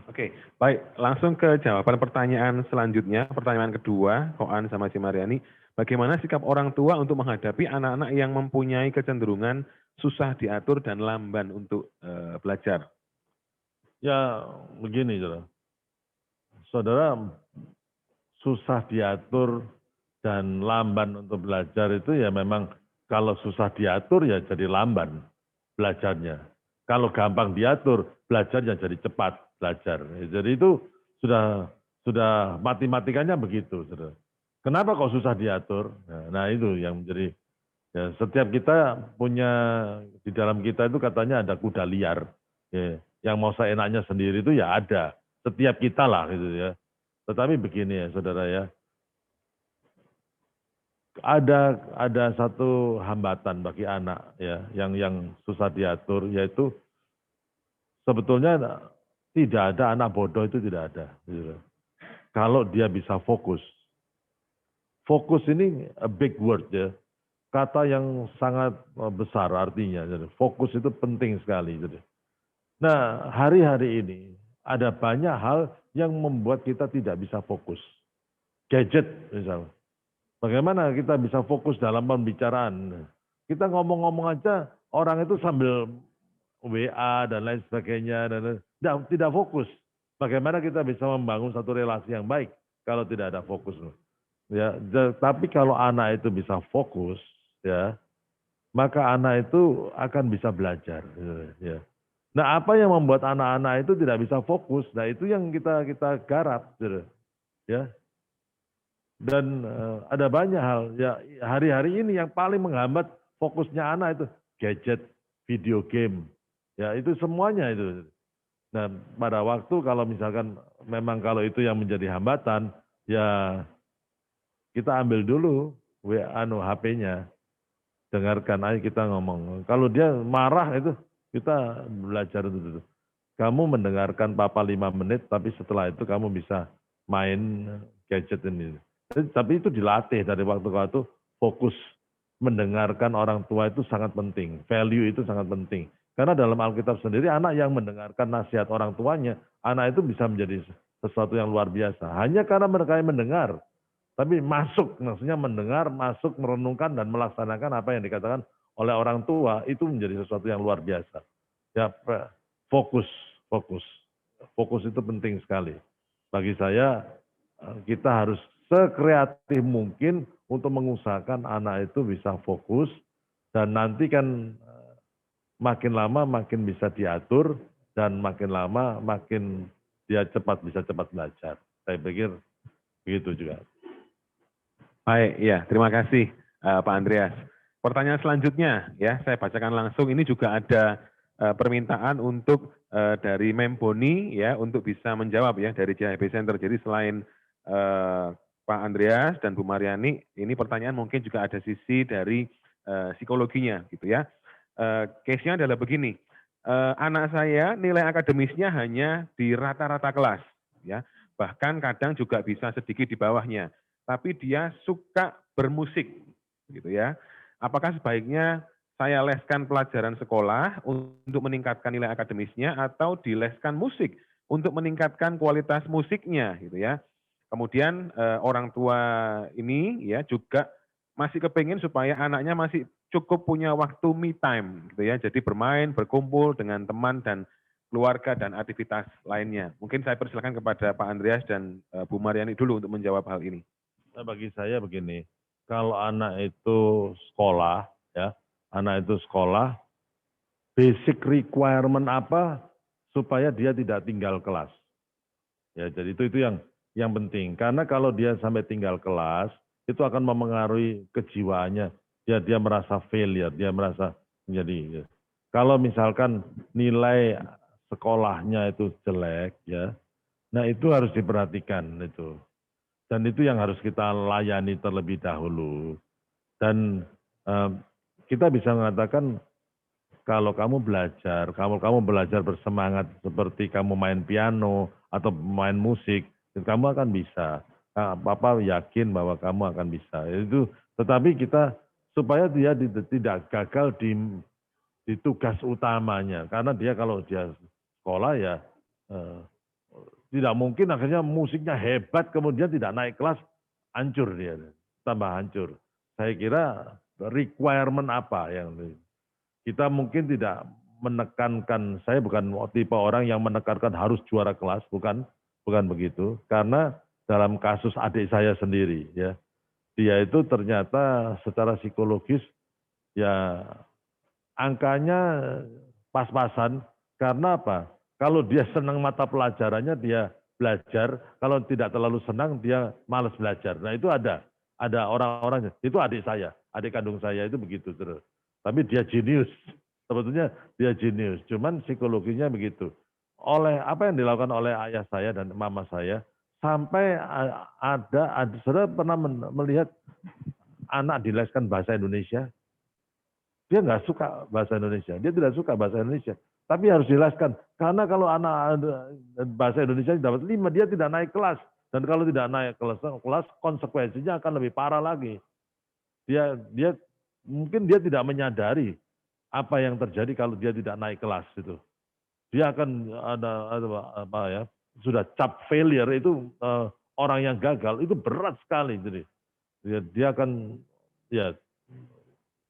Oke, baik. Langsung ke jawaban pertanyaan selanjutnya. Pertanyaan kedua, Koan sama Cimariani. Bagaimana sikap orang tua untuk menghadapi anak-anak yang mempunyai kecenderungan susah diatur dan lamban untuk belajar? Ya begini, saudara, susah diatur dan lamban untuk belajar itu ya memang kalau susah diatur ya jadi lamban belajarnya. Kalau gampang diatur, belajarnya jadi cepat belajar. Jadi itu sudah sudah matematikanya begitu. Saudara. Kenapa kok susah diatur? Nah itu yang menjadi, ya, setiap kita punya, di dalam kita itu katanya ada kuda liar. Ya, yang mau seenaknya sendiri itu ya ada. Setiap kita lah gitu ya. Tetapi begini ya saudara ya, ada satu hambatan bagi anak ya yang susah diatur, yaitu sebetulnya tidak ada anak bodoh, itu tidak ada. Gitu. Kalau dia bisa fokus. Fokus ini a big word ya. Kata yang sangat besar artinya. Fokus itu penting sekali. Nah, hari-hari ini ada banyak hal yang membuat kita tidak bisa fokus. Gadget misalnya. Bagaimana kita bisa fokus dalam pembicaraan? Kita ngomong-ngomong aja, orang itu sambil WA dan lain sebagainya, dan tidak fokus. Bagaimana kita bisa membangun satu relasi yang baik kalau tidak ada fokus? Ya, tapi kalau anak itu bisa fokus, ya, maka anak itu akan bisa belajar. Ya. Nah, apa yang membuat anak-anak itu tidak bisa fokus? Nah, itu yang kita garap, ya. Dan ada banyak hal. Ya, hari-hari ini yang paling menghambat fokusnya anak itu gadget, video game, ya itu semuanya itu. Nah, pada waktu kalau misalkan memang kalau itu yang menjadi hambatan, ya kita ambil dulu HP-nya, dengarkan aja kita ngomong. Kalau dia marah itu kita belajar itu. Kamu mendengarkan papa 5 menit, tapi setelah itu kamu bisa main gadget ini. Tapi itu dilatih dari waktu ke waktu, fokus mendengarkan orang tua itu sangat penting. Value itu sangat penting. Karena dalam Alkitab sendiri anak yang mendengarkan nasihat orang tuanya, anak itu bisa menjadi sesuatu yang luar biasa. Hanya karena mereka yang mendengar. Tapi masuk, maksudnya mendengar, masuk, merenungkan, dan melaksanakan apa yang dikatakan oleh orang tua, itu menjadi sesuatu yang luar biasa. Ya, fokus. Fokus itu penting sekali. Bagi saya, kita harus sekreatif mungkin untuk mengusahakan anak itu bisa fokus, dan nanti kan makin lama makin bisa diatur, dan makin lama makin dia bisa cepat belajar. Saya pikir begitu juga. Baik, ya, terima kasih Pak Andreas. Pertanyaan selanjutnya, ya, saya bacakan langsung. Ini juga ada permintaan untuk dari Memboni, ya, untuk bisa menjawab ya dari JHB Center. Jadi selain Pak Andreas dan Bu Mariani, ini pertanyaan mungkin juga ada sisi dari psikologinya, gitu ya. Case-nya adalah begini, anak saya nilai akademisnya hanya di rata-rata kelas, ya, bahkan kadang juga bisa sedikit di bawahnya. Tapi dia suka bermusik, gitu ya. Apakah sebaiknya saya leskan pelajaran sekolah untuk meningkatkan nilai akademisnya atau dileskan musik untuk meningkatkan kualitas musiknya, gitu ya. Kemudian orang tua ini ya juga masih kepingin supaya anaknya masih cukup punya waktu me time, gitu ya. Jadi bermain, berkumpul dengan teman dan keluarga dan aktivitas lainnya. Mungkin saya persilakan kepada Pak Andreas dan Bu Mariani dulu untuk menjawab hal ini. Bagi saya begini, kalau anak itu sekolah, ya, anak itu sekolah, basic requirement apa supaya dia tidak tinggal kelas. Ya, jadi itu yang penting. Karena kalau dia sampai tinggal kelas, itu akan memengaruhi kejiwaannya. Dia merasa failure, dia merasa menjadi. Ya. Kalau misalkan nilai sekolahnya itu jelek, ya, nah itu harus diperhatikan itu. Dan itu yang harus kita layani terlebih dahulu. Dan kita bisa mengatakan kalau kamu belajar bersemangat seperti kamu main piano atau main musik, kamu akan bisa. Papa yakin bahwa kamu akan bisa. Itu, tetapi kita supaya dia tidak gagal di tugas utamanya, karena dia kalau dia sekolah ya tidak mungkin akhirnya musiknya hebat, kemudian tidak naik kelas, hancur dia, tambah hancur. Saya kira requirement apa yang kita mungkin tidak menekankan, saya bukan tipe orang yang menekankan harus juara kelas, bukan begitu. Karena dalam kasus adik saya sendiri, ya, dia itu ternyata secara psikologis, ya angkanya pas-pasan, karena apa? Kalau dia senang mata pelajarannya, dia belajar, kalau tidak terlalu senang dia malas belajar. Nah itu ada orang-orangnya. Itu adik saya, adik kandung saya itu begitu terus. Tapi dia jenius, sebetulnya dia jenius. Cuman psikologinya begitu. Oleh apa yang dilakukan oleh ayah saya dan mama saya, sampai saudara pernah melihat anak dileskan bahasa Indonesia, dia nggak suka bahasa Indonesia, dia tidak suka bahasa Indonesia, tapi harus dileskan. Karena kalau anak bahasa Indonesia dapat 5, dia tidak naik kelas. Dan kalau tidak naik kelas konsekuensinya akan lebih parah lagi. Dia mungkin dia tidak menyadari apa yang terjadi kalau dia tidak naik kelas itu. Dia akan ada apa ya, sudah cap failure itu orang yang gagal itu berat sekali. Jadi dia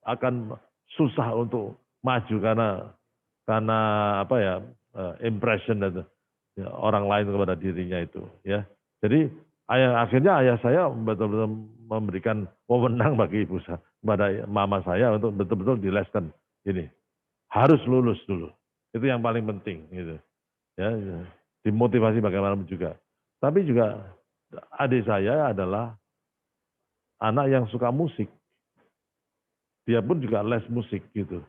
akan susah untuk maju karena apa ya, impression dan orang lain kepada dirinya itu ya. Jadi akhirnya ayah saya betul-betul memberikan wewenang bagi ibu saya, kepada mama saya untuk betul-betul dileskan ini. Harus lulus dulu. Itu yang paling penting gitu. Ya, dimotivasi bagaimanapun juga. Tapi juga adik saya adalah anak yang suka musik. Dia pun juga les musik gitu.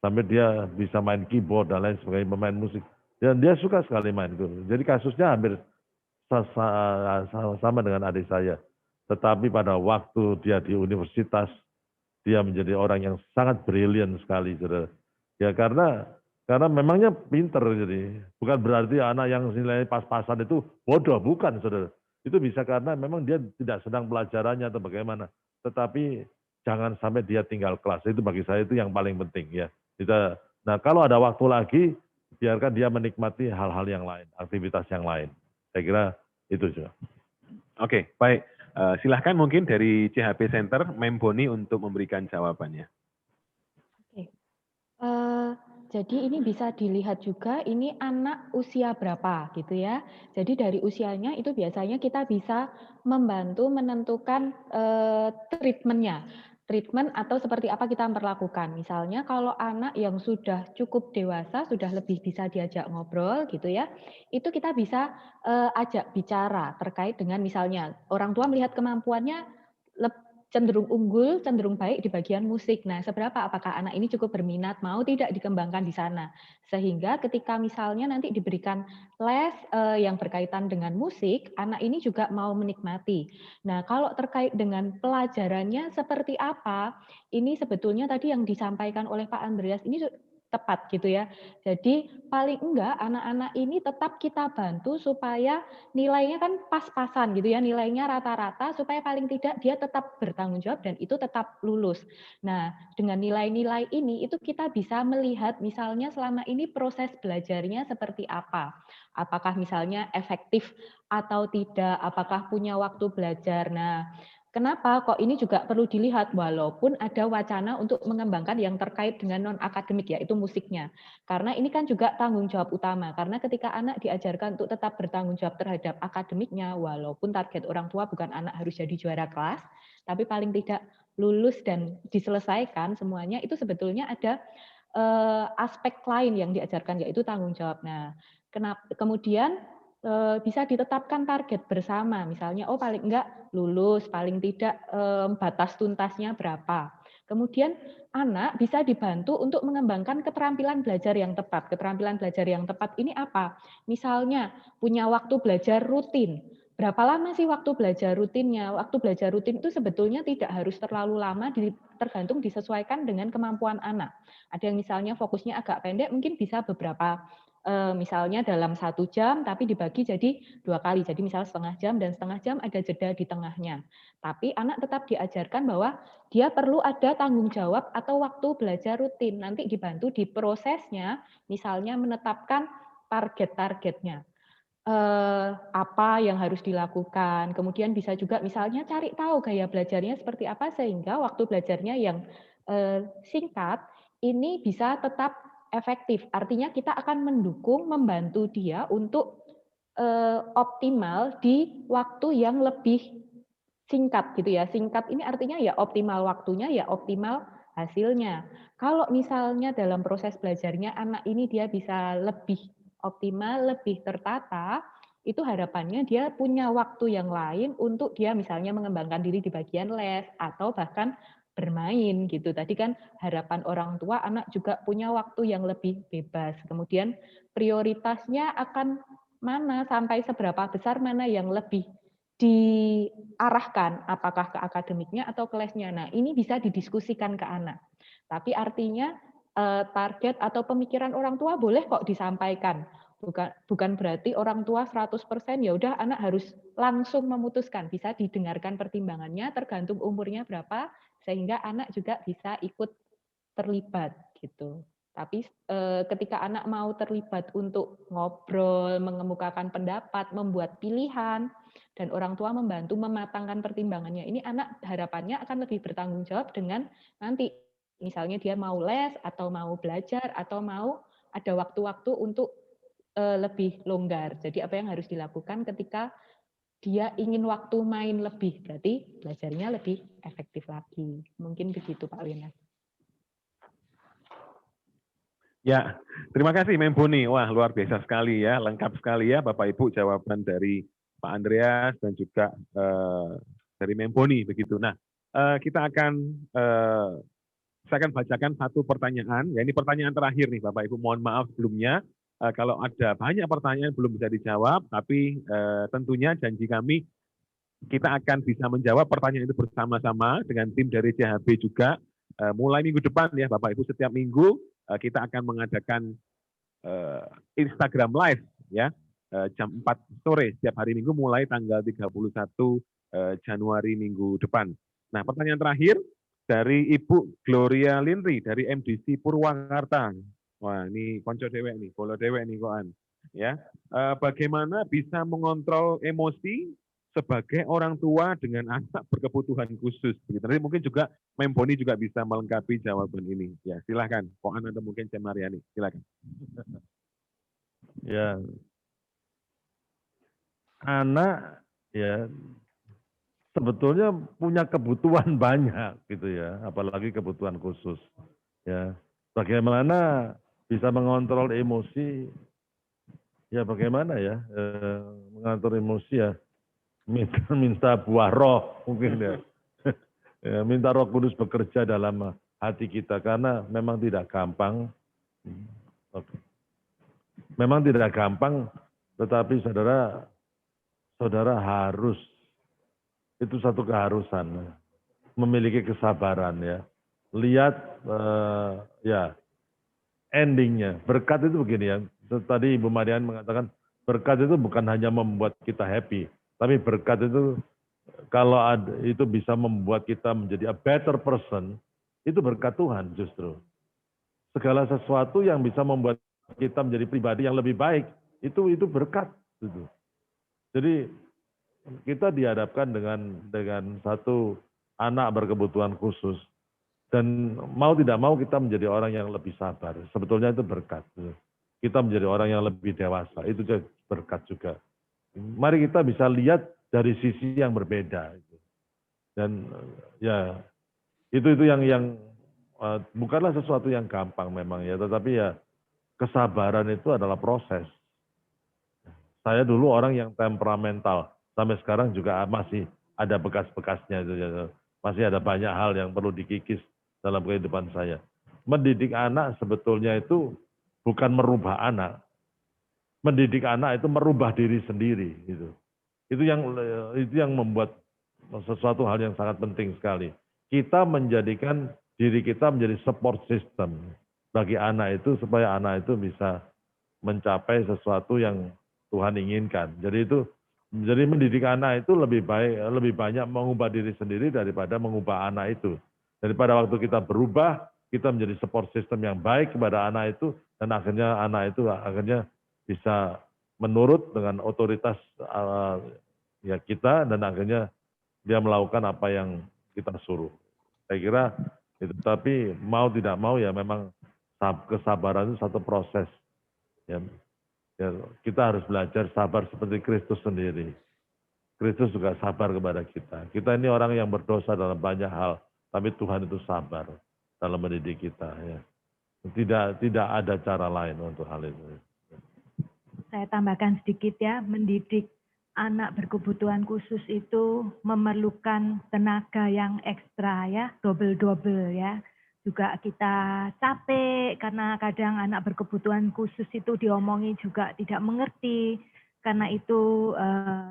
Sampai dia bisa main keyboard dan lain sebagainya, pemain musik. Dan dia suka sekali main gitu. Jadi kasusnya hampir sama dengan adik saya. Tetapi pada waktu dia di universitas, dia menjadi orang yang sangat brilian sekali. Saudara. Ya karena memangnya pinter, jadi bukan berarti anak yang nilai pas-pasan itu bodoh, bukan saudara. Itu bisa karena memang dia tidak sedang pelajarannya atau bagaimana. Tetapi jangan sampai dia tinggal kelas, itu bagi saya itu yang paling penting ya. Nah kalau ada waktu lagi, biarkan dia menikmati hal-hal yang lain, aktivitas yang lain. Saya kira itu juga. Oke, baik. Silahkan mungkin dari CHP Center, Mem Boni untuk memberikan jawabannya. Oke. Jadi ini bisa dilihat juga ini anak usia berapa gitu ya. Jadi dari usianya itu biasanya kita bisa membantu menentukan treatmentnya. Treatment atau seperti apa kita memperlakukan. Misalnya kalau anak yang sudah cukup dewasa, sudah lebih bisa diajak ngobrol gitu ya, itu kita bisa ajak bicara terkait dengan misalnya orang tua melihat kemampuannya cenderung unggul, cenderung baik di bagian musik. Nah, seberapa apakah anak ini cukup berminat, mau tidak dikembangkan di sana? Sehingga ketika misalnya nanti diberikan les yang berkaitan dengan musik, anak ini juga mau menikmati. Nah, kalau terkait dengan pelajarannya seperti apa, ini sebetulnya tadi yang disampaikan oleh Pak Andreas ini tepat gitu ya. Jadi paling enggak anak-anak ini tetap kita bantu supaya nilainya kan pas-pasan gitu ya, nilainya rata-rata supaya paling tidak dia tetap bertanggung jawab dan itu tetap lulus. Nah, dengan nilai-nilai ini itu kita bisa melihat misalnya selama ini proses belajarnya seperti apa. Apakah misalnya efektif atau tidak, apakah punya waktu belajar. Nah, kenapa kok ini juga perlu dilihat walaupun ada wacana untuk mengembangkan yang terkait dengan non-akademik yaitu musiknya. Karena ini kan juga tanggung jawab utama. Karena ketika anak diajarkan untuk tetap bertanggung jawab terhadap akademiknya, walaupun target orang tua bukan anak harus jadi juara kelas, tapi paling tidak lulus dan diselesaikan semuanya, itu sebetulnya ada aspek lain yang diajarkan yaitu tanggung jawab. Nah, kemudian bisa ditetapkan target bersama, misalnya paling enggak lulus, paling tidak batas tuntasnya berapa. Kemudian anak bisa dibantu untuk mengembangkan keterampilan belajar yang tepat. Keterampilan belajar yang tepat ini apa? Misalnya punya waktu belajar rutin. Berapa lama sih waktu belajar rutinnya? Waktu belajar rutin itu sebetulnya tidak harus terlalu lama, tergantung disesuaikan dengan kemampuan anak. Ada yang misalnya fokusnya agak pendek, mungkin bisa beberapa misalnya dalam 1 jam tapi dibagi jadi 2 kali. Jadi misalnya setengah jam dan setengah jam ada jeda di tengahnya. Tapi anak tetap diajarkan bahwa dia perlu ada tanggung jawab atau waktu belajar rutin. Nanti dibantu di prosesnya, misalnya menetapkan target-targetnya. Apa yang harus dilakukan. Kemudian bisa juga misalnya cari tahu gaya belajarnya seperti apa sehingga waktu belajarnya yang singkat ini bisa tetap efektif. Artinya kita akan mendukung, membantu dia untuk optimal di waktu yang lebih singkat gitu ya. Singkat ini artinya ya optimal waktunya, ya optimal hasilnya. Kalau misalnya dalam proses belajarnya anak ini dia bisa lebih optimal, lebih tertata, itu harapannya dia punya waktu yang lain untuk dia misalnya mengembangkan diri di bagian les atau bahkan bermain gitu. Tadi kan harapan orang tua anak juga punya waktu yang lebih bebas. Kemudian prioritasnya akan mana, sampai seberapa besar mana yang lebih diarahkan, apakah ke akademiknya atau ke lesnya. Nah, ini bisa didiskusikan ke anak. Tapi artinya target atau pemikiran orang tua boleh kok disampaikan. Bukan berarti orang tua 100% ya udah anak harus langsung memutuskan. Bisa didengarkan pertimbangannya tergantung umurnya berapa sehingga anak juga bisa ikut terlibat gitu. Tapi ketika anak mau terlibat untuk ngobrol, mengemukakan pendapat, membuat pilihan, dan orang tua membantu mematangkan pertimbangannya, ini anak harapannya akan lebih bertanggung jawab dengan nanti misalnya dia mau les atau mau belajar atau mau ada waktu-waktu untuk lebih longgar. Jadi apa yang harus dilakukan ketika dia ingin waktu main lebih, berarti belajarnya lebih efektif lagi. Mungkin begitu Pak Winas. Ya, terima kasih Memboni. Wah, luar biasa sekali ya, lengkap sekali ya Bapak Ibu jawaban dari Pak Andreas dan juga dari Memboni begitu. Nah, saya akan bacakan satu pertanyaan. Ya, ini pertanyaan terakhir nih Bapak Ibu. Mohon maaf sebelumnya kalau ada banyak pertanyaan belum bisa dijawab, tapi tentunya janji kami kita akan bisa menjawab pertanyaan itu bersama-sama dengan tim dari CHB juga. Mulai minggu depan ya Bapak Ibu, setiap minggu kita akan mengadakan Instagram Live ya jam 4 sore setiap hari Minggu mulai tanggal 31 Januari minggu depan. Nah, pertanyaan terakhir dari Ibu Gloria Linri dari MDC Purwakarta. Wah, ini konco dewek nih, bolo dewek nih koan. Ya, bagaimana bisa mengontrol emosi sebagai orang tua dengan anak berkebutuhan khusus. Begitu. Nanti mungkin juga Memboni juga bisa melengkapi jawaban ini. Ya, silakan. Koan atau mungkin Cem Mariani, silakan. Ya, anak ya sebetulnya punya kebutuhan banyak gitu ya, apalagi kebutuhan khusus. Ya, bagaimana bisa mengontrol emosi? Ya, bagaimana ya mengatur emosi ya? Minta buah roh mungkin ya. Ya, minta Roh Kudus bekerja dalam hati kita karena memang tidak gampang. Memang tidak gampang, tetapi saudara harus, itu satu keharusan, memiliki kesabaran ya. Lihat ya endingnya. Berkat itu begini ya. Tadi Ibu Marian mengatakan berkat itu bukan hanya membuat kita happy, tapi berkat itu kalau itu bisa membuat kita menjadi a better person, itu berkat Tuhan justru. Segala sesuatu yang bisa membuat kita menjadi pribadi yang lebih baik, itu berkat. Gitu. Jadi kita dihadapkan dengan satu anak berkebutuhan khusus. Dan mau tidak mau kita menjadi orang yang lebih sabar. Sebetulnya itu berkat. Kita menjadi orang yang lebih dewasa, itu berkat juga. Mari kita bisa lihat dari sisi yang berbeda. Dan ya itu yang bukanlah sesuatu yang gampang memang ya, tetapi ya kesabaran itu adalah proses. Saya dulu orang yang temperamental, sampai sekarang juga masih ada bekas-bekasnya itu ya. Masih ada banyak hal yang perlu dikikis dalam kehidupan saya. Mendidik anak sebetulnya itu bukan merubah anak. Mendidik anak itu merubah diri sendiri gitu. Itu yang membuat sesuatu hal yang sangat penting sekali. Kita menjadikan diri kita menjadi support system bagi anak itu supaya anak itu bisa mencapai sesuatu yang Tuhan inginkan. Jadi mendidik anak itu lebih banyak mengubah diri sendiri daripada mengubah anak itu. Daripada waktu kita berubah, kita menjadi support system yang baik kepada anak itu dan akhirnya anak itu akhirnya bisa menurut dengan otoritas ya kita dan akhirnya dia melakukan apa yang kita suruh. Saya kira itu, tapi mau tidak mau ya memang kesabaran itu satu proses. Ya, kita harus belajar sabar seperti Kristus sendiri. Kristus juga sabar kepada kita. Kita ini orang yang berdosa dalam banyak hal, tapi Tuhan itu sabar dalam mendidik kita. Ya. Tidak ada cara lain untuk hal itu. saya tambahkan sedikit ya, mendidik anak berkebutuhan khusus itu memerlukan tenaga yang ekstra ya, double-double ya. Juga kita capek karena kadang anak berkebutuhan khusus itu diomongi juga tidak mengerti. Karena itu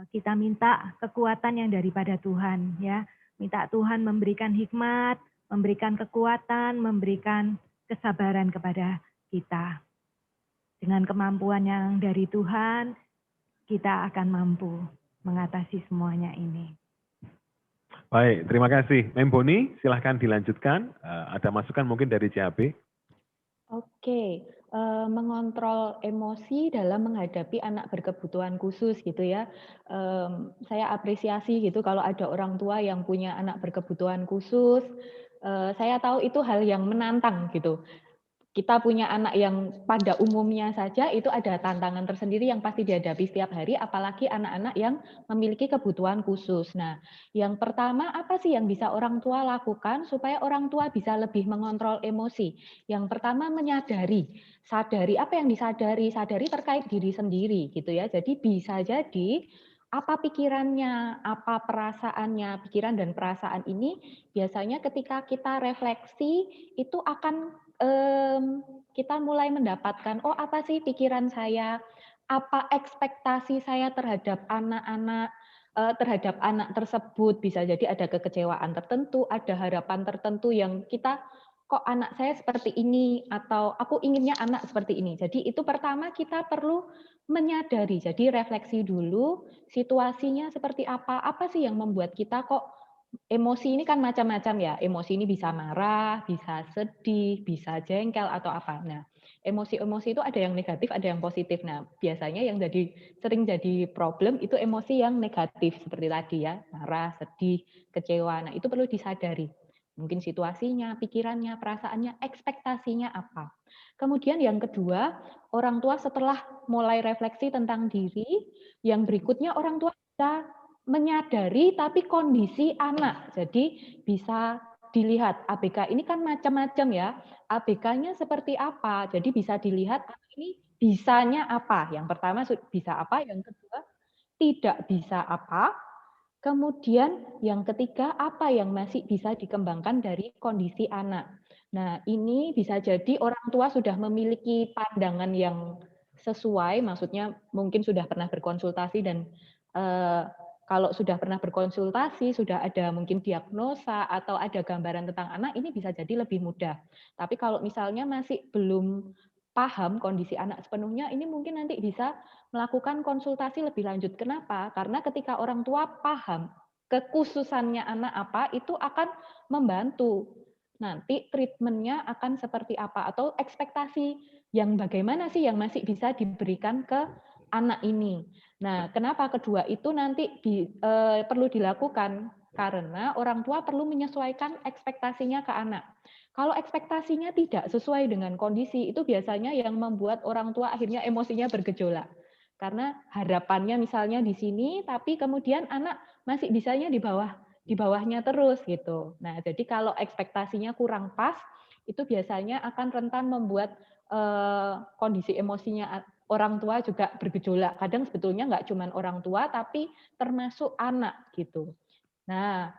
kita minta kekuatan yang daripada Tuhan ya. Minta Tuhan memberikan hikmat, memberikan kekuatan, memberikan kesabaran kepada kita. Dengan kemampuan yang dari Tuhan, kita akan mampu mengatasi semuanya ini. Baik, terima kasih. Mem Boni, silahkan dilanjutkan. Ada masukan mungkin dari CAB? Oke, mengontrol emosi dalam menghadapi anak berkebutuhan khusus gitu ya. Saya apresiasi gitu kalau ada orang tua yang punya anak berkebutuhan khusus. Saya tahu itu hal yang menantang gitu. Kita punya anak yang pada umumnya saja itu ada tantangan tersendiri yang pasti dihadapi setiap hari, apalagi anak-anak yang memiliki kebutuhan khusus. Nah, yang pertama apa sih yang bisa orang tua lakukan supaya orang tua bisa lebih mengontrol emosi? Yang pertama menyadari, sadari apa yang disadari, sadari terkait diri sendiri gitu ya. Jadi bisa jadi apa pikirannya, apa perasaannya, pikiran dan perasaan ini biasanya ketika kita refleksi itu akan kita mulai mendapatkan, oh apa sih pikiran saya, apa ekspektasi saya terhadap anak-anak, terhadap anak tersebut, bisa jadi ada kekecewaan tertentu, ada harapan tertentu yang kita, kok anak saya seperti ini, atau aku inginnya anak seperti ini. Jadi itu pertama kita perlu menyadari, jadi refleksi dulu, situasinya seperti apa sih yang membuat kita kok emosi ini kan macam-macam ya, emosi ini bisa marah, bisa sedih, bisa jengkel atau apa. Nah, emosi-emosi itu ada yang negatif, ada yang positif. Nah, biasanya yang sering jadi problem itu emosi yang negatif seperti tadi ya, marah, sedih, kecewa. Nah, itu perlu disadari. Mungkin situasinya, pikirannya, perasaannya, ekspektasinya apa. Kemudian yang kedua, orang tua setelah mulai refleksi tentang diri, yang berikutnya orang tua bisa menyadari tapi kondisi anak. Jadi bisa dilihat ABK ini kan macam-macam ya. ABK-nya seperti apa? Jadi bisa dilihat ini bisanya apa. Yang pertama bisa apa, yang kedua tidak bisa apa. Kemudian yang ketiga apa yang masih bisa dikembangkan dari kondisi anak. Nah, ini bisa jadi orang tua sudah memiliki pandangan yang sesuai, maksudnya mungkin sudah pernah berkonsultasi dan kalau sudah pernah berkonsultasi, sudah ada mungkin diagnosa atau ada gambaran tentang anak, ini bisa jadi lebih mudah. Tapi kalau misalnya masih belum paham kondisi anak sepenuhnya, ini mungkin nanti bisa melakukan konsultasi lebih lanjut. Kenapa? Karena ketika orang tua paham kekhususannya anak apa, itu akan membantu. Nanti treatmentnya akan seperti apa, atau ekspektasi yang bagaimana sih yang masih bisa diberikan ke anak ini. Nah, kenapa kedua itu nanti perlu dilakukan? Karena orang tua perlu menyesuaikan ekspektasinya ke anak. Kalau ekspektasinya tidak sesuai dengan kondisi, itu biasanya yang membuat orang tua akhirnya emosinya bergejolak. Karena harapannya misalnya di sini, tapi kemudian anak masih bisanya di bawahnya terus gitu. Nah, jadi kalau ekspektasinya kurang pas, itu biasanya akan rentan membuat kondisi emosinya orang tua juga bergejolak. Kadang sebetulnya nggak cuma orang tua, tapi termasuk anak gitu. Nah,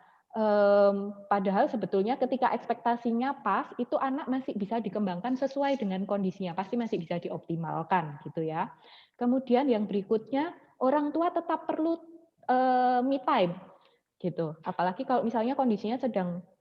padahal sebetulnya ketika ekspektasinya pas, itu anak masih bisa dikembangkan sesuai dengan kondisinya, pasti masih bisa dioptimalkan gitu ya. Kemudian yang berikutnya, orang tua tetap perlu me time gitu. Apalagi kalau misalnya kondisinya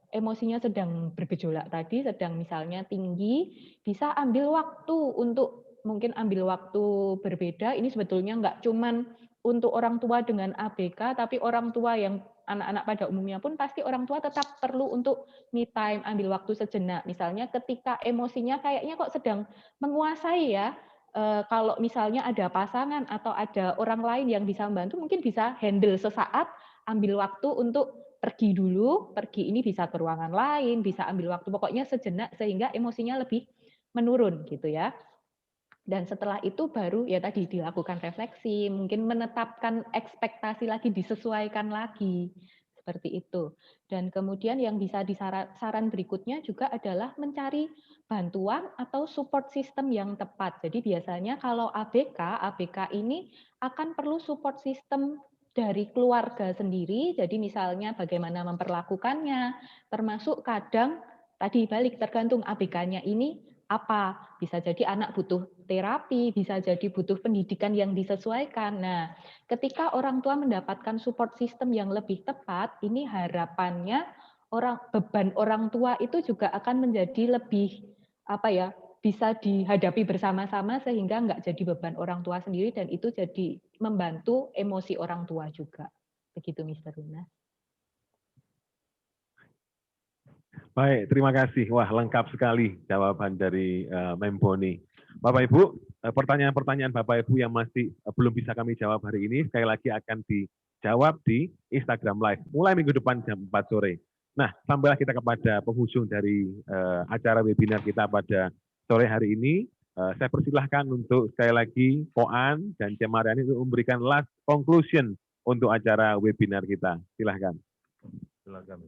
emosinya sedang bergejolak tadi, sedang misalnya tinggi, bisa ambil waktu untuk mungkin ambil waktu berbeda. Ini sebetulnya nggak cuman untuk orang tua dengan ABK, tapi orang tua yang anak-anak pada umumnya pun pasti orang tua tetap perlu untuk me time, ambil waktu sejenak. Misalnya ketika emosinya kayaknya kok sedang menguasai ya, kalau misalnya ada pasangan atau ada orang lain yang bisa membantu, mungkin bisa handle sesaat, ambil waktu untuk pergi dulu, pergi ini bisa ke ruangan lain, bisa ambil waktu, pokoknya sejenak sehingga emosinya lebih menurun gitu ya. Dan setelah itu baru ya tadi dilakukan refleksi, mungkin menetapkan ekspektasi lagi, disesuaikan lagi Seperti itu. Dan kemudian yang bisa saran berikutnya juga adalah mencari bantuan atau support system yang tepat. Jadi biasanya kalau ABK ini akan perlu support system dari keluarga sendiri. Jadi misalnya bagaimana memperlakukannya, termasuk kadang tadi balik tergantung ABK-nya ini apa. Bisa jadi anak butuh terapi, bisa jadi butuh pendidikan yang disesuaikan. Nah, ketika orang tua mendapatkan support system yang lebih tepat, ini harapannya beban orang tua itu juga akan menjadi lebih bisa dihadapi bersama-sama sehingga nggak jadi beban orang tua sendiri dan itu jadi membantu emosi orang tua juga. Begitu, Mr. Luna. Baik, terima kasih. Wah, lengkap sekali jawaban dari Memboni. Bapak Ibu, pertanyaan-pertanyaan Bapak Ibu yang masih belum bisa kami jawab hari ini, sekali lagi akan dijawab di Instagram Live, mulai minggu depan jam 4 sore. Nah, sampailah kita kepada penghujung dari acara webinar kita pada sore hari ini. Saya persilahkan untuk sekali lagi Poan dan Cemariani untuk memberikan last conclusion untuk acara webinar kita. Silahkan. Silakan.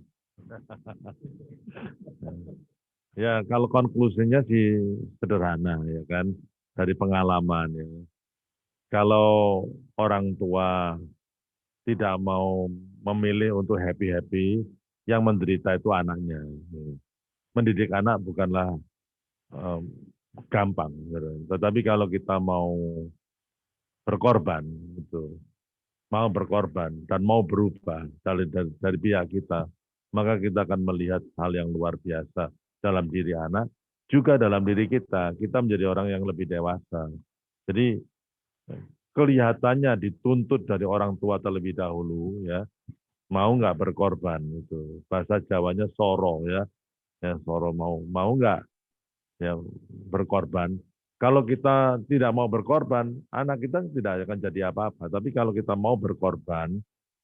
Ya, kalau konklusinya sih sederhana ya kan, dari pengalaman ya. Kalau orang tua tidak mau memilih untuk happy-happy, yang menderita itu anaknya. Mendidik anak bukanlah gampang, tetapi kalau kita mau berkorban, gitu, mau berkorban dan mau berubah dari pihak kita, maka kita akan melihat hal yang luar biasa dalam diri anak, juga dalam diri kita. Kita menjadi orang yang lebih dewasa. Jadi kelihatannya dituntut dari orang tua terlebih dahulu, ya, mau nggak berkorban itu. Bahasa Jawanya soro, ya, soro mau nggak ya berkorban. Kalau kita tidak mau berkorban, anak kita tidak akan jadi apa-apa. Tapi kalau kita mau berkorban,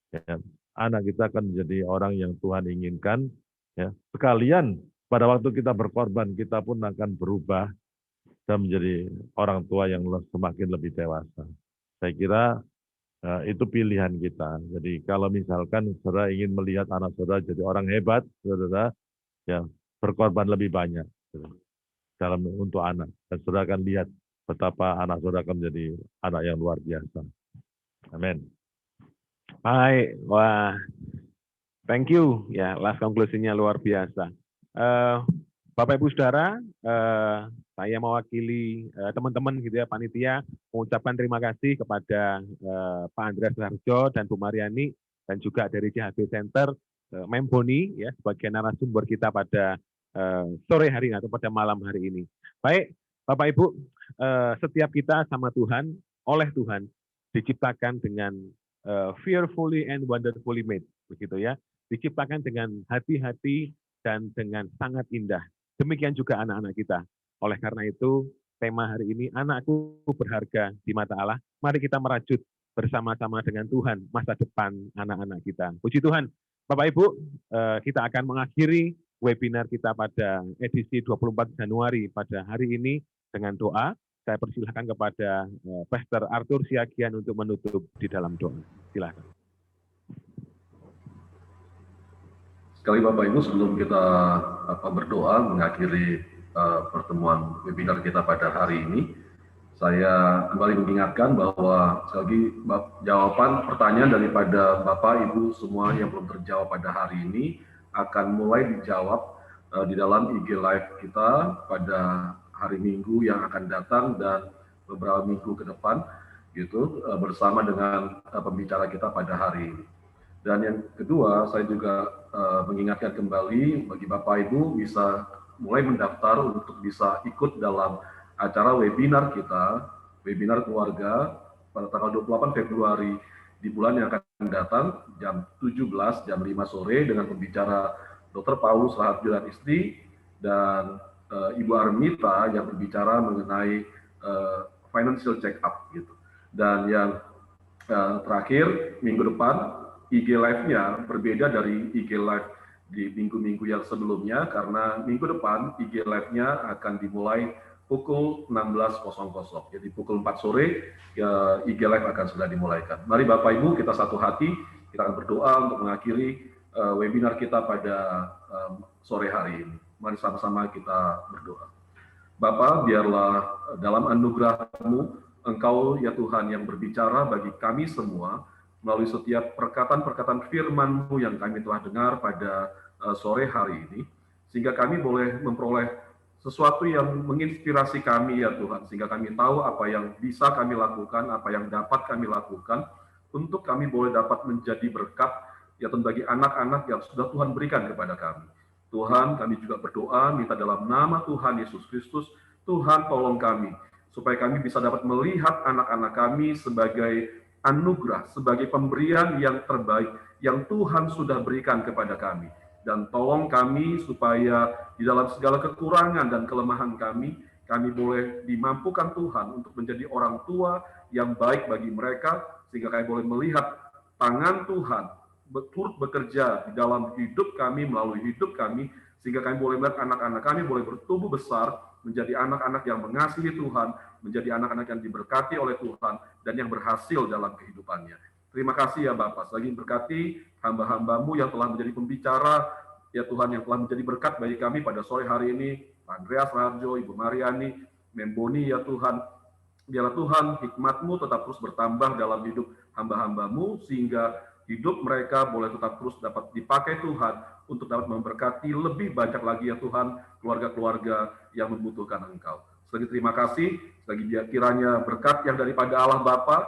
ya, anak kita akan menjadi orang yang Tuhan inginkan. Ya. Sekalian pada waktu kita berkorban, kita pun akan berubah dan menjadi orang tua yang semakin lebih dewasa. Saya kira itu pilihan kita. Jadi kalau misalkan saudara ingin melihat anak saudara jadi orang hebat, saudara ya berkorban lebih banyak untuk anak. Dan saudara akan lihat betapa anak saudara akan menjadi anak yang luar biasa. Amin. Baik, wah, thank you ya, last konklusinya luar biasa. Bapak Ibu Saudara, saya mewakili teman-teman gitu ya, panitia, mengucapkan terima kasih kepada Pak Andreas Harjo dan Bu Mariani dan juga dari CHB Center, Memboni ya sebagai narasumber kita pada sore hari ini atau pada malam hari ini. Baik, Bapak Ibu, setiap kita sama Tuhan, oleh Tuhan diciptakan dengan fearfully and wonderfully made, begitu ya, diciptakan dengan hati-hati dan dengan sangat indah. Demikian juga anak-anak kita. Oleh karena itu, tema hari ini, anakku berharga di mata Allah. Mari kita merajut bersama-sama dengan Tuhan masa depan anak-anak kita. Puji Tuhan, Bapak Ibu, kita akan mengakhiri webinar kita pada edisi 24 Januari pada hari ini dengan doa. Saya persilahkan kepada Pastor Arthur Siagian untuk menutup di dalam doa. Silakan. Sekali Bapak Ibu, sebelum kita berdoa mengakhiri pertemuan webinar kita pada hari ini, saya kembali mengingatkan bahwa sekali lagi jawaban pertanyaan daripada Bapak Ibu semua yang belum terjawab pada hari ini akan mulai dijawab di dalam IG Live kita pada hari Minggu yang akan datang dan beberapa minggu ke depan gitu bersama dengan pembicara kita pada hari ini. Dan yang kedua, saya juga mengingatkan kembali bagi Bapak Ibu bisa mulai mendaftar untuk bisa ikut dalam acara webinar kita, webinar keluarga pada tanggal 28 Februari di bulan yang akan datang jam 17 jam 5 sore dengan pembicara Dr. Paulus Raharjo dan istri dan Ibu Armita yang berbicara mengenai financial check up gitu. Dan yang terakhir minggu depan IG Live-nya berbeda dari IG Live di minggu-minggu yang sebelumnya karena minggu depan IG Live-nya akan dimulai pukul 16.00. Jadi pukul 4 sore IG Live akan sudah dimulaikan. Mari Bapak Ibu kita satu hati, kita akan berdoa untuk mengakhiri webinar kita pada sore hari ini. Mari sama-sama kita berdoa. Bapa, biarlah dalam anugerah-Mu, Engkau ya Tuhan yang berbicara bagi kami semua melalui setiap perkataan-perkataan firman-Mu yang kami telah dengar pada sore hari ini, sehingga kami boleh memperoleh sesuatu yang menginspirasi kami ya Tuhan, sehingga kami tahu apa yang bisa kami lakukan, apa yang dapat kami lakukan, untuk kami boleh dapat menjadi berkat ya Tuhan bagi anak-anak yang sudah Tuhan berikan kepada kami. Tuhan, kami juga berdoa, minta dalam nama Tuhan Yesus Kristus, Tuhan tolong kami, supaya kami bisa dapat melihat anak-anak kami sebagai anugerah, sebagai pemberian yang terbaik, yang Tuhan sudah berikan kepada kami. Dan tolong kami supaya di dalam segala kekurangan dan kelemahan kami boleh dimampukan Tuhan untuk menjadi orang tua yang baik bagi mereka, sehingga kami boleh melihat tangan Tuhan turut bekerja di dalam hidup kami, melalui hidup kami, sehingga kami boleh melihat anak-anak kami boleh bertumbuh besar, menjadi anak-anak yang mengasihi Tuhan, menjadi anak-anak yang diberkati oleh Tuhan, dan yang berhasil dalam kehidupannya. Terima kasih ya Bapak, selagi berkati hamba-hamba-Mu yang telah menjadi pembicara, ya Tuhan, yang telah menjadi berkat bagi kami pada sore hari ini, Andreas Raharjo, Ibu Mariani, Memboni ya Tuhan, biarlah Tuhan hikmat-Mu tetap terus bertambah dalam hidup hamba-hamba-Mu, sehingga hidup mereka boleh tetap terus dapat dipakai Tuhan untuk dapat memberkati lebih banyak lagi ya Tuhan keluarga-keluarga yang membutuhkan Engkau. Selagi terima kasih, selagi kiranya berkat yang daripada Allah Bapa,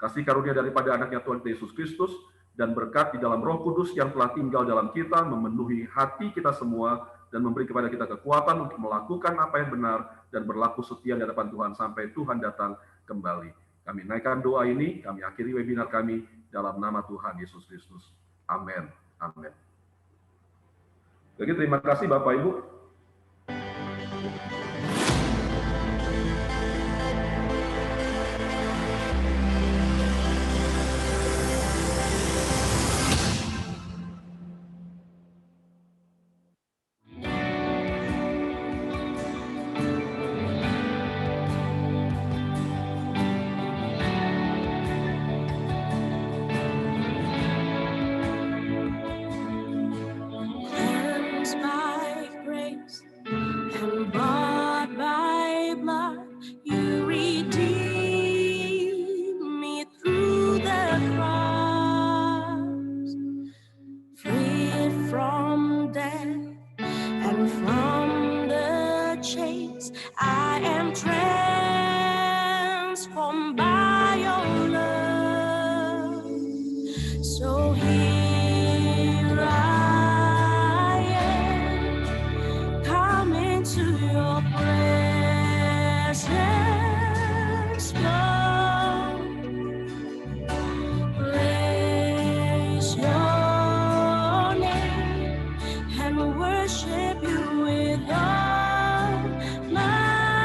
kasih karunia daripada anaknya Tuhan Yesus Kristus, dan berkat di dalam Roh Kudus yang telah tinggal dalam kita, memenuhi hati kita semua, dan memberi kepada kita kekuatan untuk melakukan apa yang benar, dan berlaku setia di hadapan Tuhan sampai Tuhan datang kembali. Kami naikkan doa ini, kami akhiri webinar kami, dalam nama Tuhan Yesus Kristus. Amin. Amin. Jadi terima kasih Bapak Ibu. Worship you with all my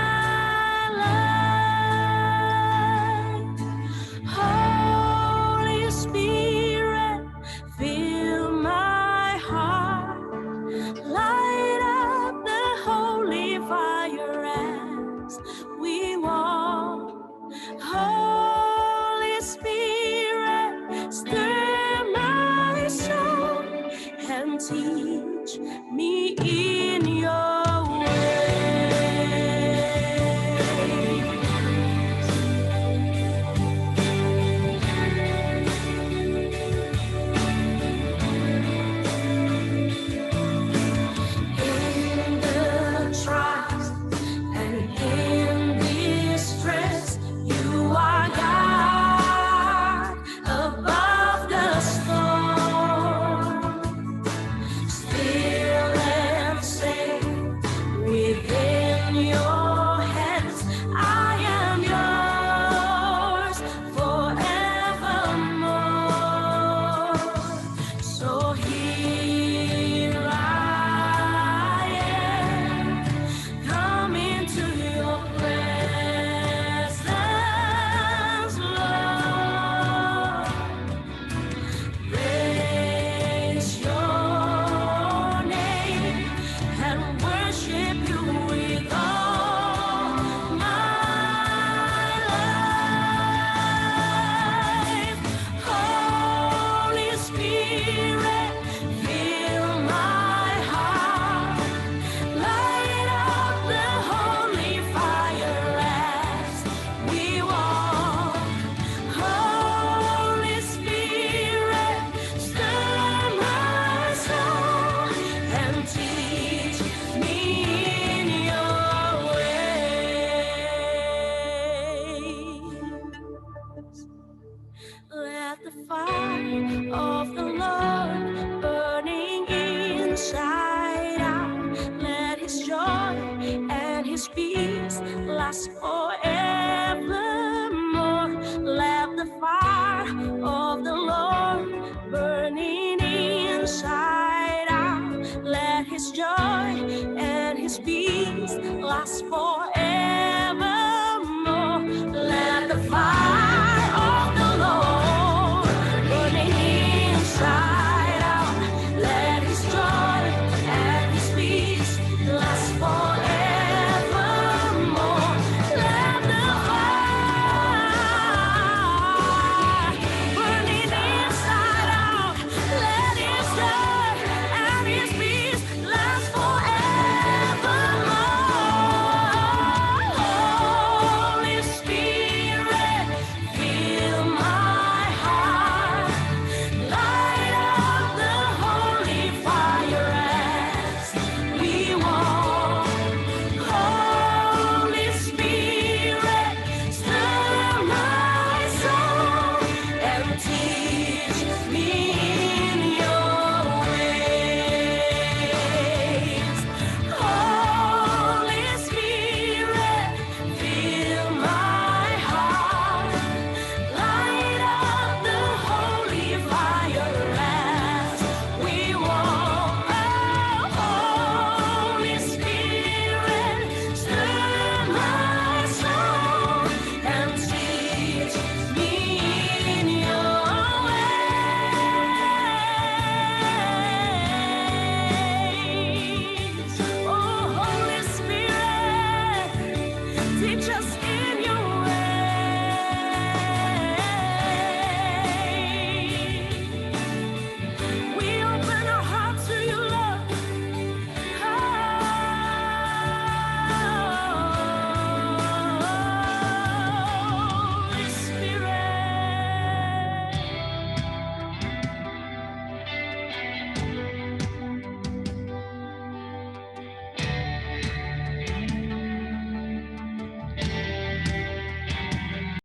forevermore. Let the fire of the Lord burning inside out. Let his joy and his peace last forever.